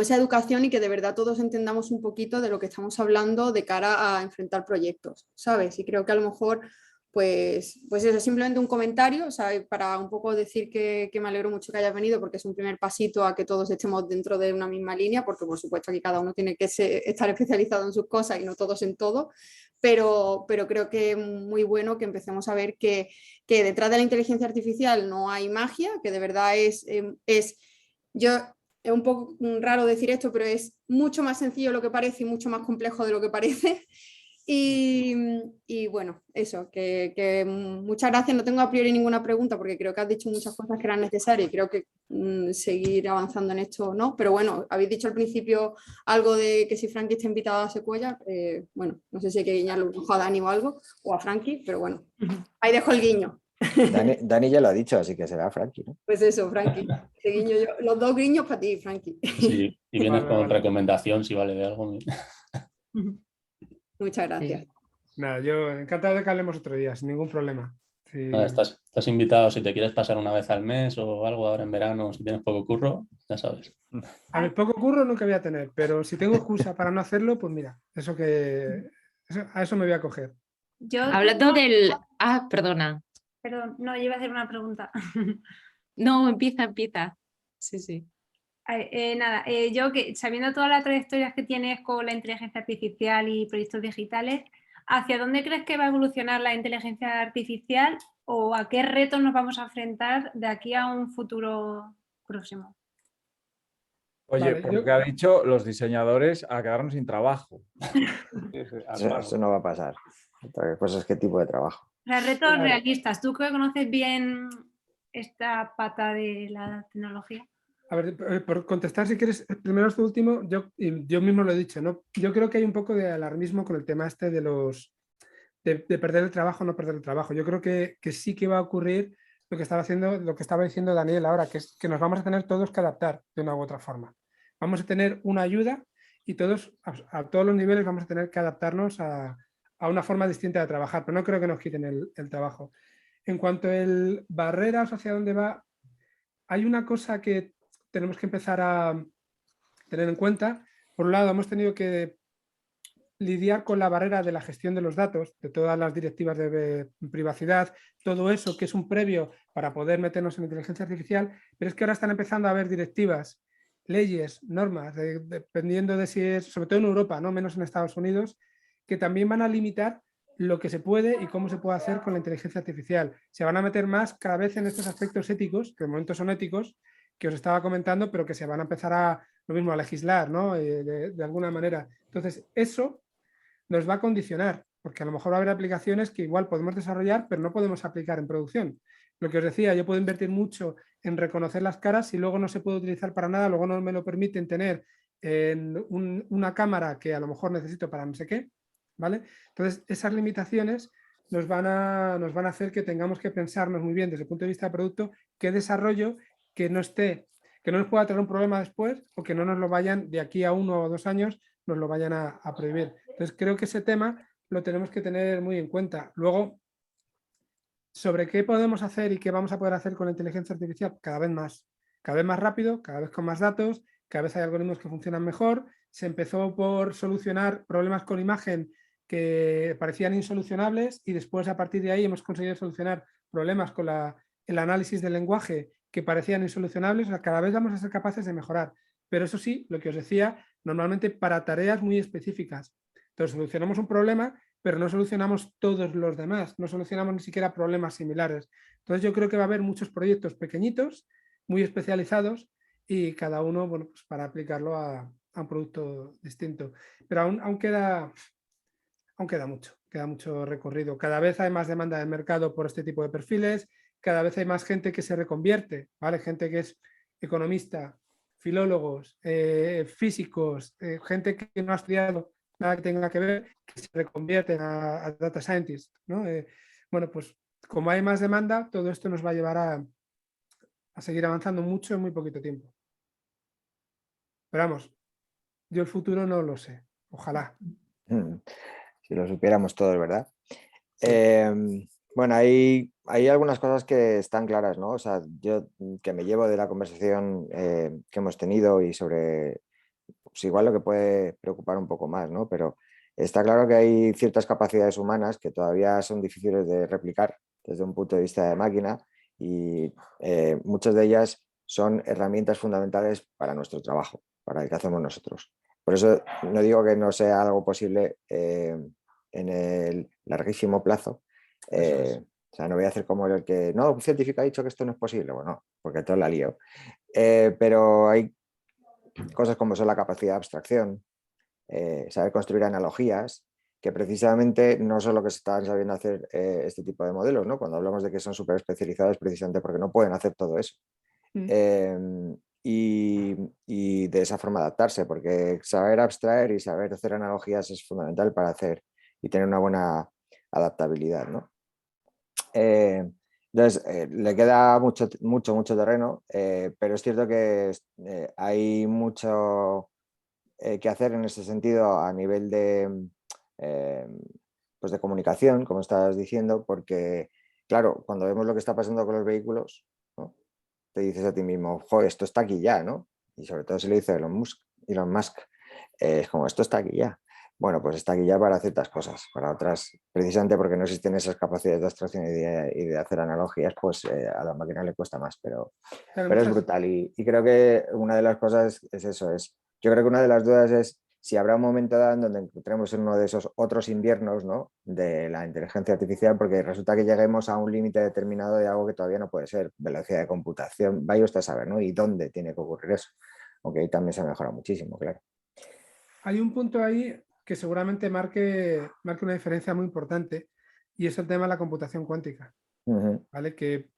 esa educación y que de verdad todos entendamos un poquito de lo que estamos hablando de cara a enfrentar proyectos, ¿sabes? Y creo que a lo mejor... Pues eso es simplemente un comentario, o sea, para un poco decir que me alegro mucho que hayas venido porque es un primer pasito a que todos estemos dentro de una misma línea, porque por supuesto aquí cada uno tiene que estar especializado en sus cosas y no todos en todo, pero creo que es muy bueno que empecemos a ver que detrás de la inteligencia artificial no hay magia, que de verdad es un poco raro decir esto, pero es mucho más sencillo de lo que parece y mucho más complejo de lo que parece. Y bueno, eso, que muchas gracias. No tengo a priori ninguna pregunta porque creo que has dicho muchas cosas que eran necesarias y creo que seguir avanzando en esto no. Pero bueno, habéis dicho al principio algo de que si Frankie está invitado a Secuoyas, bueno, no sé si hay que guiñarle un ojo a Dani o algo, o a Frankie, pero bueno, ahí dejo el guiño. Dani ya lo ha dicho, así que será Frankie, ¿no? Pues eso, Frankie, te guiño yo. Los dos guiños para ti, Frankie. Sí, y vienes Vale, con vale. recomendación si vale de algo. Muchas gracias. Sí. Nada, yo encantado de que hablemos otro día, sin ningún problema. Sí. Nada, estás invitado si te quieres pasar una vez al mes o algo ahora en verano, si tienes poco curro, ya sabes. A ver, poco curro nunca voy a tener, pero si tengo excusa para no hacerlo, pues mira, a eso me voy a coger. Yo Hablando tengo- del... Ah, perdona. Perdón, no, yo iba a hacer una pregunta. No, empieza. Sí, sí. Nada, yo que sabiendo todas las trayectorias que tienes con la inteligencia artificial y proyectos digitales, ¿hacia dónde crees que va a evolucionar la inteligencia artificial o a qué retos nos vamos a enfrentar de aquí a un futuro próximo? Oye, Vale, por lo que ha dicho, los diseñadores a quedarnos sin trabajo. Eso no va a pasar. Otra cosa es qué tipo de trabajo. Retos Claro. realistas. Tú que conoces bien esta pata de la tecnología. A ver, por contestar, si quieres, primero esto último, yo mismo lo he dicho, ¿no? Yo creo que hay un poco de alarmismo con el tema este de perder el trabajo o no perder el trabajo. Yo creo que sí que va a ocurrir lo que estaba diciendo Daniel ahora, que es que nos vamos a tener todos que adaptar de una u otra forma. Vamos a tener una ayuda y todos, a todos los niveles, vamos a tener que adaptarnos a una forma distinta de trabajar, pero no creo que nos quiten el trabajo. En cuanto a barreras hacia dónde va, hay una cosa que tenemos que empezar a tener en cuenta. Por un lado, hemos tenido que lidiar con la barrera de la gestión de los datos, de todas las directivas de privacidad, todo eso que es un previo para poder meternos en inteligencia artificial, pero es que ahora están empezando a haber directivas, leyes, normas, dependiendo de si es, sobre todo en Europa, no menos en Estados Unidos, que también van a limitar lo que se puede y cómo se puede hacer con la inteligencia artificial. Se van a meter más cada vez en estos aspectos éticos, que de momento son éticos, que os estaba comentando, pero que se van a empezar lo mismo, a legislar, ¿no? De alguna manera. Entonces, eso nos va a condicionar, porque a lo mejor va a haber aplicaciones que igual podemos desarrollar, pero no podemos aplicar en producción. Lo que os decía, yo puedo invertir mucho en reconocer las caras y luego no se puede utilizar para nada, luego no me lo permiten tener en una cámara que a lo mejor necesito para no sé qué, ¿vale? Entonces, esas limitaciones nos van a hacer que tengamos que pensarnos muy bien desde el punto de vista de producto qué desarrollo que no nos pueda traer un problema después o que no nos lo vayan de aquí a 1 o 2 años nos lo vayan a prohibir. Entonces creo que ese tema lo tenemos que tener muy en cuenta. Luego, sobre qué podemos hacer y qué vamos a poder hacer con la inteligencia artificial, cada vez más rápido, cada vez con más datos, cada vez hay algoritmos que funcionan mejor. Se empezó por solucionar problemas con imagen que parecían insolucionables y después a partir de ahí hemos conseguido solucionar problemas con el análisis del lenguaje que parecían insolucionables. O sea, cada vez vamos a ser capaces de mejorar. Pero eso sí, lo que os decía, normalmente para tareas muy específicas. Entonces solucionamos un problema, pero no solucionamos todos los demás, no solucionamos ni siquiera problemas similares. Entonces yo creo que va a haber muchos proyectos pequeñitos, muy especializados y cada uno, bueno, pues para aplicarlo a un producto distinto. Pero aún queda mucho recorrido. Cada vez hay más demanda del mercado por este tipo de perfiles, cada vez hay más gente que se reconvierte, ¿vale? Gente que es economista, filólogos, físicos, gente que no ha estudiado nada que tenga que ver, que se reconvierten a data scientists, ¿no? Bueno, pues como hay más demanda, todo esto nos va a llevar a seguir avanzando mucho en muy poquito tiempo. Pero vamos, yo el futuro no lo sé, ojalá. Si lo supiéramos todos, ¿verdad? Sí. Bueno, hay algunas cosas que están claras, ¿no? O sea, yo que me llevo de la conversación que hemos tenido y sobre, pues igual lo que puede preocupar un poco más, ¿no? Pero está claro que hay ciertas capacidades humanas que todavía son difíciles de replicar desde un punto de vista de máquina y muchas de ellas son herramientas fundamentales para nuestro trabajo, para el que hacemos nosotros. Por eso no digo que no sea algo posible en el larguísimo plazo. O sea, no voy a hacer como el que no, un científico ha dicho que esto no es posible. Bueno, porque todo la lío. Pero hay cosas como son la capacidad de abstracción, saber construir analogías, que precisamente no son lo que se están sabiendo hacer este tipo de modelos, ¿no? Cuando hablamos de que son súper especializados, precisamente porque no pueden hacer todo eso. Y de esa forma adaptarse, porque saber abstraer y saber hacer analogías es fundamental para hacer y tener una buena adaptabilidad, ¿no? Entonces, le queda mucho terreno, pero es cierto que hay mucho que hacer en ese sentido a nivel pues de comunicación, como estabas diciendo, porque, claro, cuando vemos lo que está pasando con los vehículos, ¿no? Te dices a ti mismo, joder, esto está aquí ya, ¿no? Y sobre todo si lo dice Elon Musk, es como, esto está aquí ya. Bueno, pues está aquí ya para ciertas cosas, para otras, precisamente porque no existen esas capacidades de abstracción y de hacer analogías, pues a la máquina le cuesta más, pero es brutal. Y creo que una de las cosas es eso, yo creo que una de las dudas es si habrá un momento dado en donde encontremos en uno de esos otros inviernos, ¿no? De la inteligencia artificial, porque resulta que lleguemos a un límite determinado de algo que todavía no puede ser, velocidad de computación, vaya usted a saber, ¿no? Y dónde tiene que ocurrir eso. aunque ahí también se mejora muchísimo, claro. Hay un punto ahí que seguramente marque una diferencia muy importante y es el tema de la computación cuántica, ¿vale? Que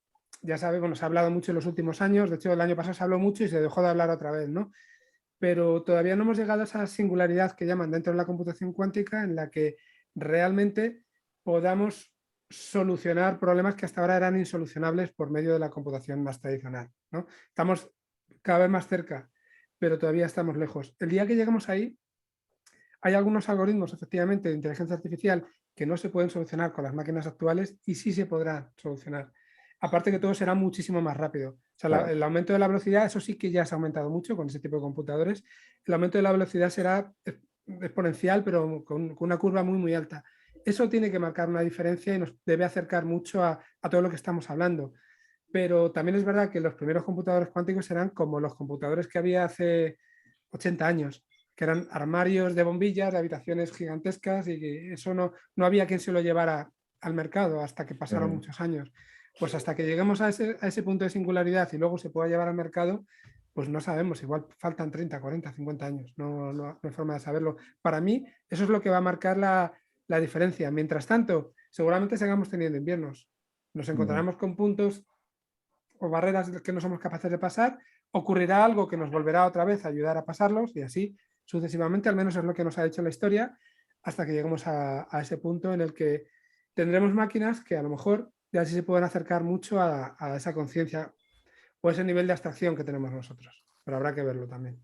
ya sabes, bueno, se ha hablado mucho en los últimos años, de hecho el año pasado se habló mucho y se dejó de hablar otra vez, ¿no? Pero todavía no hemos llegado a esa singularidad que llaman dentro de la computación cuántica en la que realmente podamos solucionar problemas que hasta ahora eran insolucionables por medio de la computación más tradicional, ¿no? Estamos cada vez más cerca, pero todavía estamos lejos. El día que lleguemos ahí, hay algunos algoritmos, efectivamente, de inteligencia artificial que no se pueden solucionar con las máquinas actuales y sí se podrán solucionar. Aparte que todo será muchísimo más rápido. O sea, Claro. el aumento de la velocidad, eso sí que ya se ha aumentado mucho con ese tipo de computadores. El aumento de la velocidad será exponencial, pero con una curva muy, muy alta. Eso tiene que marcar una diferencia y nos debe acercar mucho a todo lo que estamos hablando. Pero también es verdad que los primeros computadores cuánticos eran como los computadores que había hace 80 años, que eran armarios de bombillas, de habitaciones gigantescas y que eso no había quien se lo llevara al mercado hasta que pasaron muchos años. Pues hasta que lleguemos a ese punto de singularidad y luego se pueda llevar al mercado, pues no sabemos, igual faltan 30, 40, 50 años, no hay forma de saberlo. Para mí eso es lo que va a marcar la diferencia. Mientras tanto, seguramente sigamos teniendo inviernos. Nos encontraremos con puntos o barreras que no somos capaces de pasar, ocurrirá algo que nos volverá otra vez a ayudar a pasarlos y así sucesivamente, al menos es lo que nos ha hecho la historia, hasta que lleguemos a ese punto en el que tendremos máquinas que a lo mejor ya sí se pueden acercar mucho a esa conciencia o ese nivel de abstracción que tenemos nosotros, pero habrá que verlo también.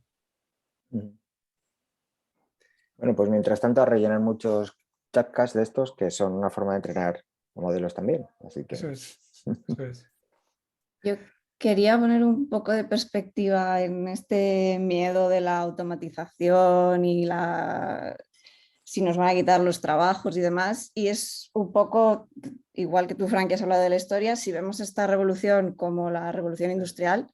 Bueno, pues mientras tanto a rellenar muchos chapcas de estos que son una forma de entrenar modelos también. Así que... Eso es. Yo quería poner un poco de perspectiva en este miedo de la automatización y si nos van a quitar los trabajos y demás. Y es un poco, igual que tú, Frank, que has hablado de la historia, si vemos esta revolución como la revolución industrial,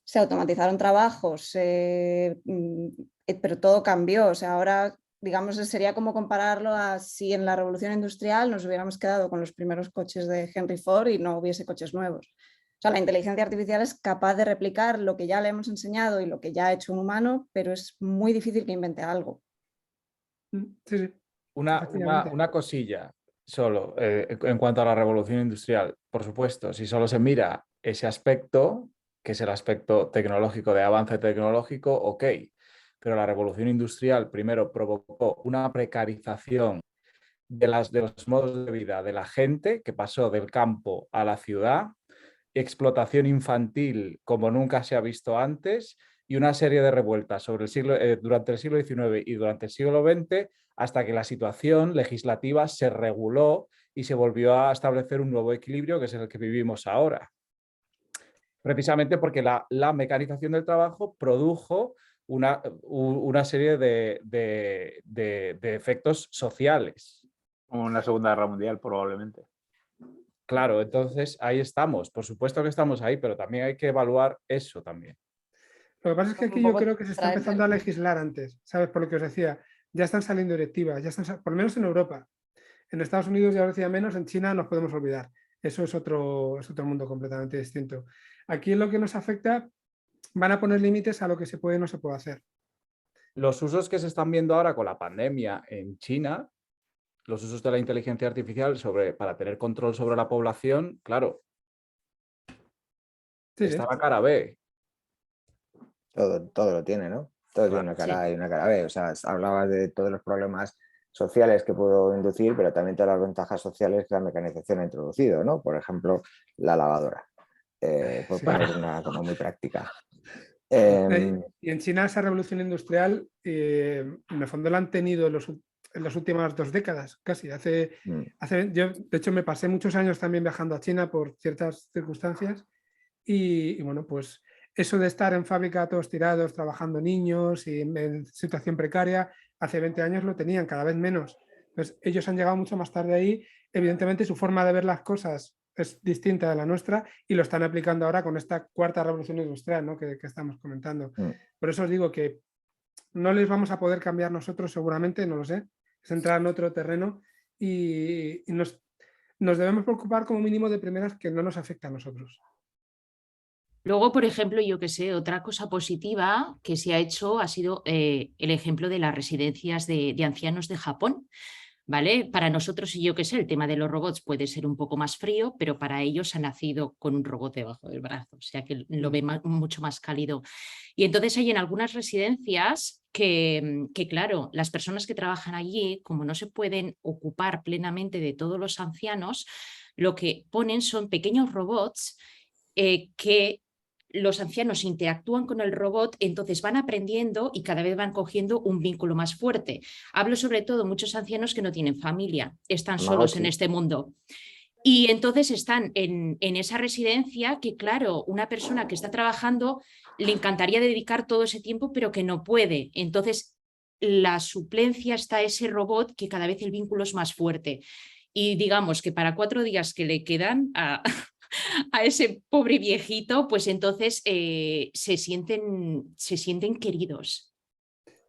se automatizaron trabajos, pero todo cambió. O sea, ahora, digamos, sería como compararlo a si en la revolución industrial nos hubiéramos quedado con los primeros coches de Henry Ford y no hubiese coches nuevos. O sea, la inteligencia artificial es capaz de replicar lo que ya le hemos enseñado y lo que ya ha hecho un humano, pero es muy difícil que invente algo. Sí, sí. Una cosilla solo en cuanto a la revolución industrial. Por supuesto, si solo se mira ese aspecto, que es el aspecto tecnológico de avance tecnológico, ok. Pero la revolución industrial primero provocó una precarización de los modos de vida de la gente que pasó del campo a la ciudad, explotación infantil como nunca se ha visto antes y una serie de revueltas durante el siglo XIX y durante el siglo XX hasta que la situación legislativa se reguló y se volvió a establecer un nuevo equilibrio que es el que vivimos ahora. Precisamente porque la mecanización del trabajo produjo una serie de efectos sociales. Como en la Segunda Guerra Mundial, probablemente. Claro, entonces ahí estamos. Por supuesto que estamos ahí, pero también hay que evaluar eso también. Lo que pasa es que aquí yo creo que se está empezando a legislar antes, ¿sabes? Por lo que os decía, ya están saliendo directivas, por lo menos en Europa. En Estados Unidos ya os decía menos, en China nos podemos olvidar. Eso es otro mundo completamente distinto. Aquí en lo que nos afecta van a poner límites a lo que se puede y no se puede hacer. Los usos que se están viendo ahora con la pandemia en China, los usos de la inteligencia artificial para tener control sobre la población, claro, sí, está la cara B. Todo lo tiene, ¿no? Todo tiene una cara A y una cara B. O sea, hablabas de todos los problemas sociales que puedo inducir, pero también todas las ventajas sociales que la mecanización ha introducido, ¿no? Por ejemplo, la lavadora, por poner una como muy práctica. Y en China esa revolución industrial, en el fondo la han tenido en las últimas 2 décadas, casi. Yo, de hecho, me pasé muchos años también viajando a China por ciertas circunstancias y bueno, pues eso de estar en fábrica todos tirados, trabajando niños y en situación precaria, hace 20 años lo tenían, cada vez menos. Entonces, ellos han llegado mucho más tarde ahí. Evidentemente, su forma de ver las cosas es distinta de la nuestra y lo están aplicando ahora con esta 4ª revolución industrial, ¿no? que estamos comentando. Por eso os digo que no les vamos a poder cambiar nosotros seguramente, no lo sé, es entrar en otro terreno y nos debemos preocupar como mínimo de primeras que no nos afecta a nosotros. Luego, por ejemplo, yo que sé, otra cosa positiva que se ha hecho ha sido el ejemplo de las residencias de ancianos de Japón, ¿vale? Para nosotros, y yo que sé, el tema de los robots puede ser un poco más frío, pero para ellos ha nacido con un robot debajo del brazo, o sea que lo ve mucho más cálido. Y entonces hay en algunas residencias que, claro, las personas que trabajan allí, como no se pueden ocupar plenamente de todos los ancianos, lo que ponen son pequeños robots que los ancianos interactúan con el robot, entonces van aprendiendo y cada vez van cogiendo un vínculo más fuerte. Hablo sobre todo de muchos ancianos que no tienen familia, están solos en este mundo. Y entonces están en esa residencia que, claro, una persona que está trabajando le encantaría dedicar todo ese tiempo, pero que no puede. Entonces, la suplencia está ese robot que cada vez el vínculo es más fuerte. Y digamos que para 4 días que le quedan a ese pobre viejito, pues entonces se sienten queridos.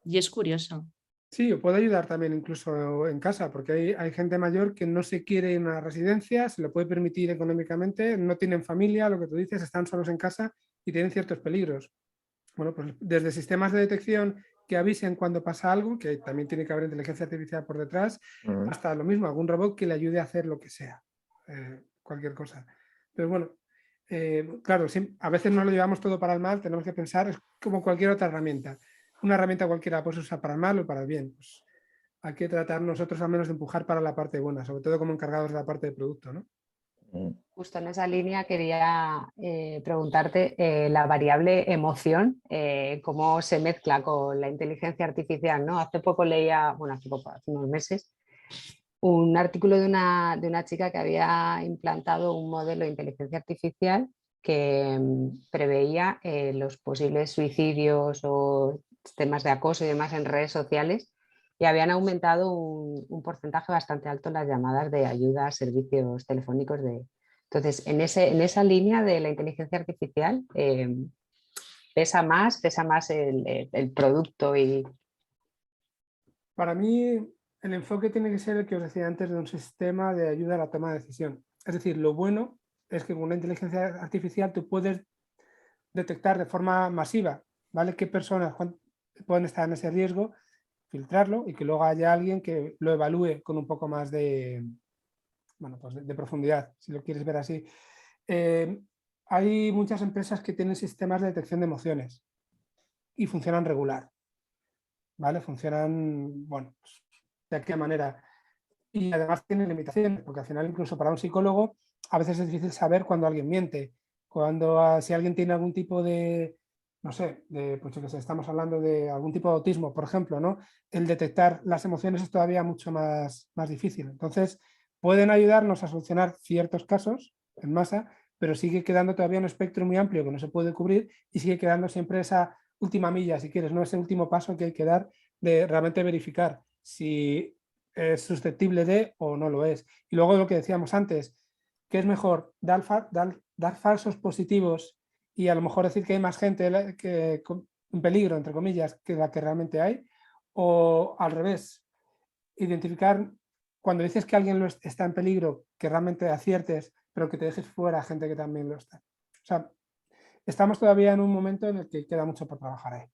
Y es curioso. Sí, o puede ayudar también incluso en casa, porque hay gente mayor que no se quiere ir a una residencia, se lo puede permitir económicamente, no tienen familia, lo que tú dices, están solos en casa y tienen ciertos peligros. Bueno, pues desde sistemas de detección que avisen cuando pasa algo, que también tiene que haber inteligencia artificial por detrás, hasta lo mismo, algún robot que le ayude a hacer lo que sea, cualquier cosa. Pero bueno, claro, a veces no lo llevamos todo para el mal, tenemos que pensar, es como cualquier otra herramienta. Una herramienta cualquiera puede usar para el mal o para el bien. Pues hay que tratar nosotros al menos de empujar para la parte buena, sobre todo como encargados de la parte de producto, ¿no? Justo en esa línea quería preguntarte la variable emoción, cómo se mezcla con la inteligencia artificial, ¿no? Hace poco leía, bueno, hace unos meses, un artículo de una chica que había implantado un modelo de inteligencia artificial que preveía los posibles suicidios o temas de acoso y demás en redes sociales, y habían aumentado un porcentaje bastante alto las llamadas de ayuda a servicios telefónicos de... Entonces, en esa línea de la inteligencia artificial, pesa más el producto y... Para mí, el enfoque tiene que ser el que os decía antes de un sistema de ayuda a la toma de decisión. Es decir, lo bueno es que con una inteligencia artificial tú puedes detectar de forma masiva, ¿vale? Qué personas pueden estar en ese riesgo, filtrarlo y que luego haya alguien que lo evalúe con un poco más de, bueno, pues de profundidad, si lo quieres ver así. Hay muchas empresas que tienen sistemas de detección de emociones y funcionan regular, ¿vale? Funcionan, bueno, pues, de aquella manera. Y además tienen limitaciones, porque al final incluso para un psicólogo a veces es difícil saber cuando alguien miente, si alguien tiene algún tipo de, no sé, pues yo que sé, estamos hablando de algún tipo de autismo, por ejemplo, ¿no? El detectar las emociones es todavía mucho más difícil. Entonces, pueden ayudarnos a solucionar ciertos casos en masa, pero sigue quedando todavía un espectro muy amplio que no se puede cubrir y sigue quedando siempre esa última milla, si quieres, ¿no? Ese último paso que hay que dar de realmente verificar si es susceptible de o no lo es. Y luego lo que decíamos antes, que es mejor dar falsos positivos y a lo mejor decir que hay más gente en peligro, entre comillas, que la que realmente hay, o al revés, identificar cuando dices que alguien está en peligro, que realmente aciertes, pero que te dejes fuera gente que también lo está. O sea, estamos todavía en un momento en el que queda mucho por trabajar ahí.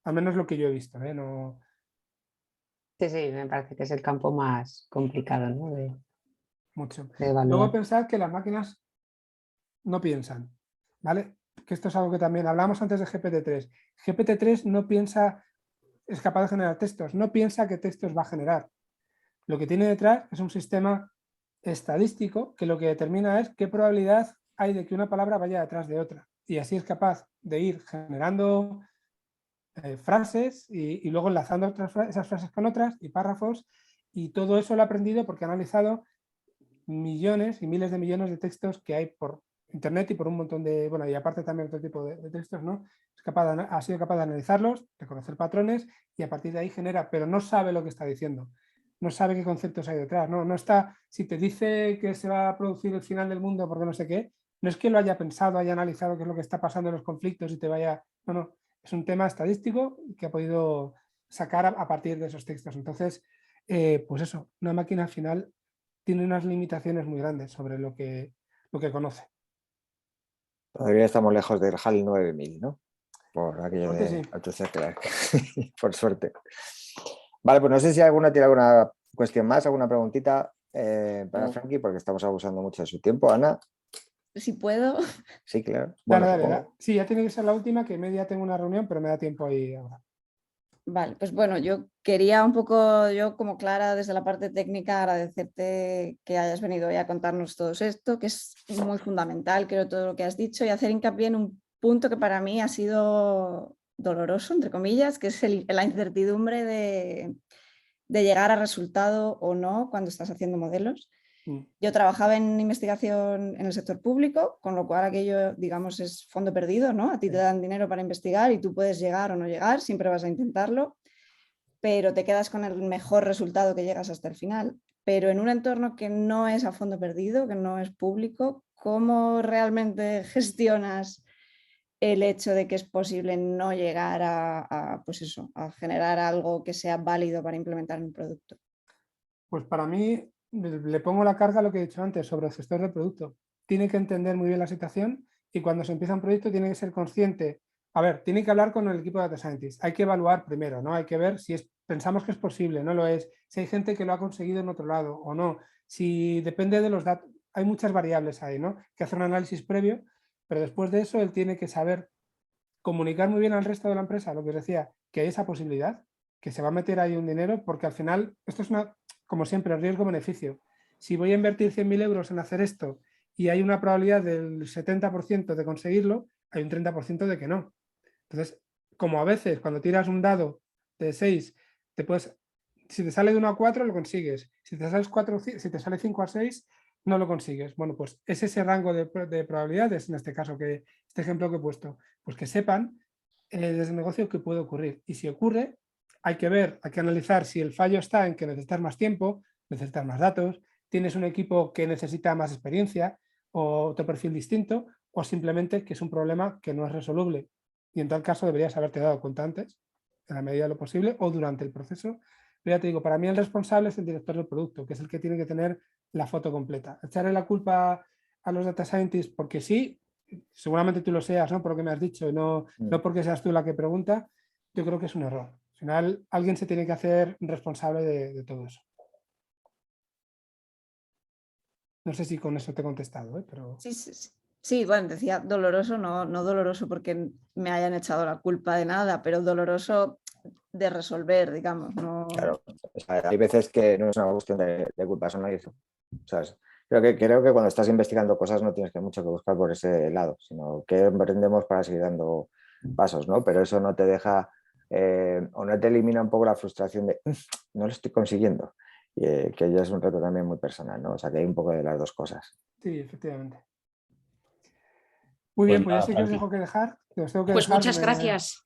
Al menos lo que yo he visto, ¿eh? No... Sí, me parece que es el campo más complicado, ¿no? Mucho. De evaluar. Luego pensar que las máquinas no piensan, ¿vale? Que esto es algo que también hablamos antes de GPT-3. GPT-3 no piensa, es capaz de generar textos, no piensa qué textos va a generar. Lo que tiene detrás es un sistema estadístico que lo que determina es qué probabilidad hay de que una palabra vaya detrás de otra. Y así es capaz de ir generando frases y luego enlazando esas frases con otras y párrafos, y todo eso lo ha aprendido porque ha analizado millones y miles de millones de textos que hay por internet y por un montón de, bueno, y aparte también otro tipo de textos, ¿no? Ha sido capaz de analizarlos, reconocer patrones y a partir de ahí genera, pero no sabe lo que está diciendo, no sabe qué conceptos hay detrás, no está, si te dice que se va a producir el final del mundo porque no sé qué, no es que lo haya pensado, haya analizado qué es lo que está pasando en los conflictos y te vaya, no, es un tema estadístico que ha podido sacar a partir de esos textos. Entonces, pues eso, una máquina al final tiene unas limitaciones muy grandes sobre lo que conoce. Todavía estamos lejos del HAL 9000, ¿no? Por aquello Porque de sí. AutoClerk, por suerte. Vale, pues no sé si alguna tiene alguna cuestión más, alguna preguntita para No. Frankie, porque estamos abusando mucho de su tiempo. Ana, Si puedo. sí, claro. Dale, Bueno, dale, supongo. sí, ya tiene que ser la última, que media tengo una reunión, pero me da tiempo ahí ahora. Vale, pues bueno, yo quería un poco, yo como Clara, desde la parte técnica, agradecerte que hayas venido hoy a contarnos todo esto, que es muy fundamental, creo, todo lo que has dicho, y hacer hincapié en un punto que para mí ha sido doloroso, entre comillas, que es la incertidumbre de llegar a resultado o no cuando estás haciendo modelos. Yo trabajaba en investigación en el sector público, con lo cual aquello, digamos, es fondo perdido, ¿no? A ti te dan dinero para investigar y tú puedes llegar o no llegar, siempre vas a intentarlo, pero te quedas con el mejor resultado que llegas hasta el final. Pero en un entorno que no es a fondo perdido, que no es público, ¿cómo realmente gestionas el hecho de que es posible no llegar pues eso, a generar algo que sea válido para implementar un producto? Pues para mí, le pongo la carga a lo que he dicho antes sobre el gestor del producto. Tiene que entender muy bien la situación y cuando se empieza un proyecto tiene que ser consciente. A ver, tiene que hablar con el equipo de Data Scientist. Hay que evaluar primero, ¿no? Hay que ver si pensamos que es posible, no lo es. Si hay gente que lo ha conseguido en otro lado o no. Si depende de los datos. Hay muchas variables ahí, ¿no? Que hacer un análisis previo, pero después de eso él tiene que saber comunicar muy bien al resto de la empresa, lo que os decía, que hay esa posibilidad, que se va a meter ahí un dinero, porque al final, esto es como siempre, riesgo-beneficio. Si voy a invertir 100.000 euros en hacer esto y hay una probabilidad del 70% de conseguirlo, hay un 30% de que no. Entonces, como a veces cuando tiras un dado de 6, si te sale de 1 a 4 lo consigues, si te sale 5 a 6 no lo consigues. Bueno, pues es ese rango de probabilidades, en este caso, este ejemplo que he puesto, pues que sepan desde el negocio que puede ocurrir. Y si ocurre, hay que analizar si el fallo está en que necesitas más tiempo, necesitas más datos, tienes un equipo que necesita más experiencia o otro perfil distinto, o simplemente que es un problema que no es resoluble. Y en tal caso deberías haberte dado cuenta antes, en la medida de lo posible, o durante el proceso. Pero ya te digo, para mí el responsable es el director del producto, que es el que tiene que tener la foto completa. Echarle la culpa a los data scientists porque sí, seguramente tú lo seas, ¿no? Por lo que me has dicho, no porque seas tú la que pregunta, yo creo que es un error. Al final, alguien se tiene que hacer responsable de todo eso. No sé si con eso te he contestado, pero... Sí, bueno, decía doloroso, no doloroso porque me hayan echado la culpa de nada, pero doloroso de resolver, digamos. No... Claro, o sea, hay veces que no es una cuestión de culpa, eso no hay eso. ¿Sabes? Creo que cuando estás investigando cosas no tienes que mucho que buscar por ese lado, sino que emprendemos para seguir dando pasos, ¿no? Pero eso no te deja o no te elimina un poco la frustración de no lo estoy consiguiendo, que ya es un reto también muy personal, ¿no? O sea, que hay un poco de las dos cosas. Sí, efectivamente. Muy bien, pues ya sé que os tengo que dejar. Pues muchas gracias.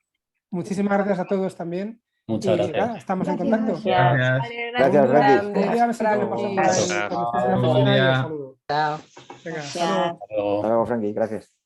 Muchísimas gracias a todos también. Muchas gracias. Nada, estamos en contacto. Gracias, Frankie. Un día a ver si puedo pasar por ahí cuando estés en la oficina y os saludo. Chao. Venga, hasta luego. Hasta luego, Frankie. Gracias.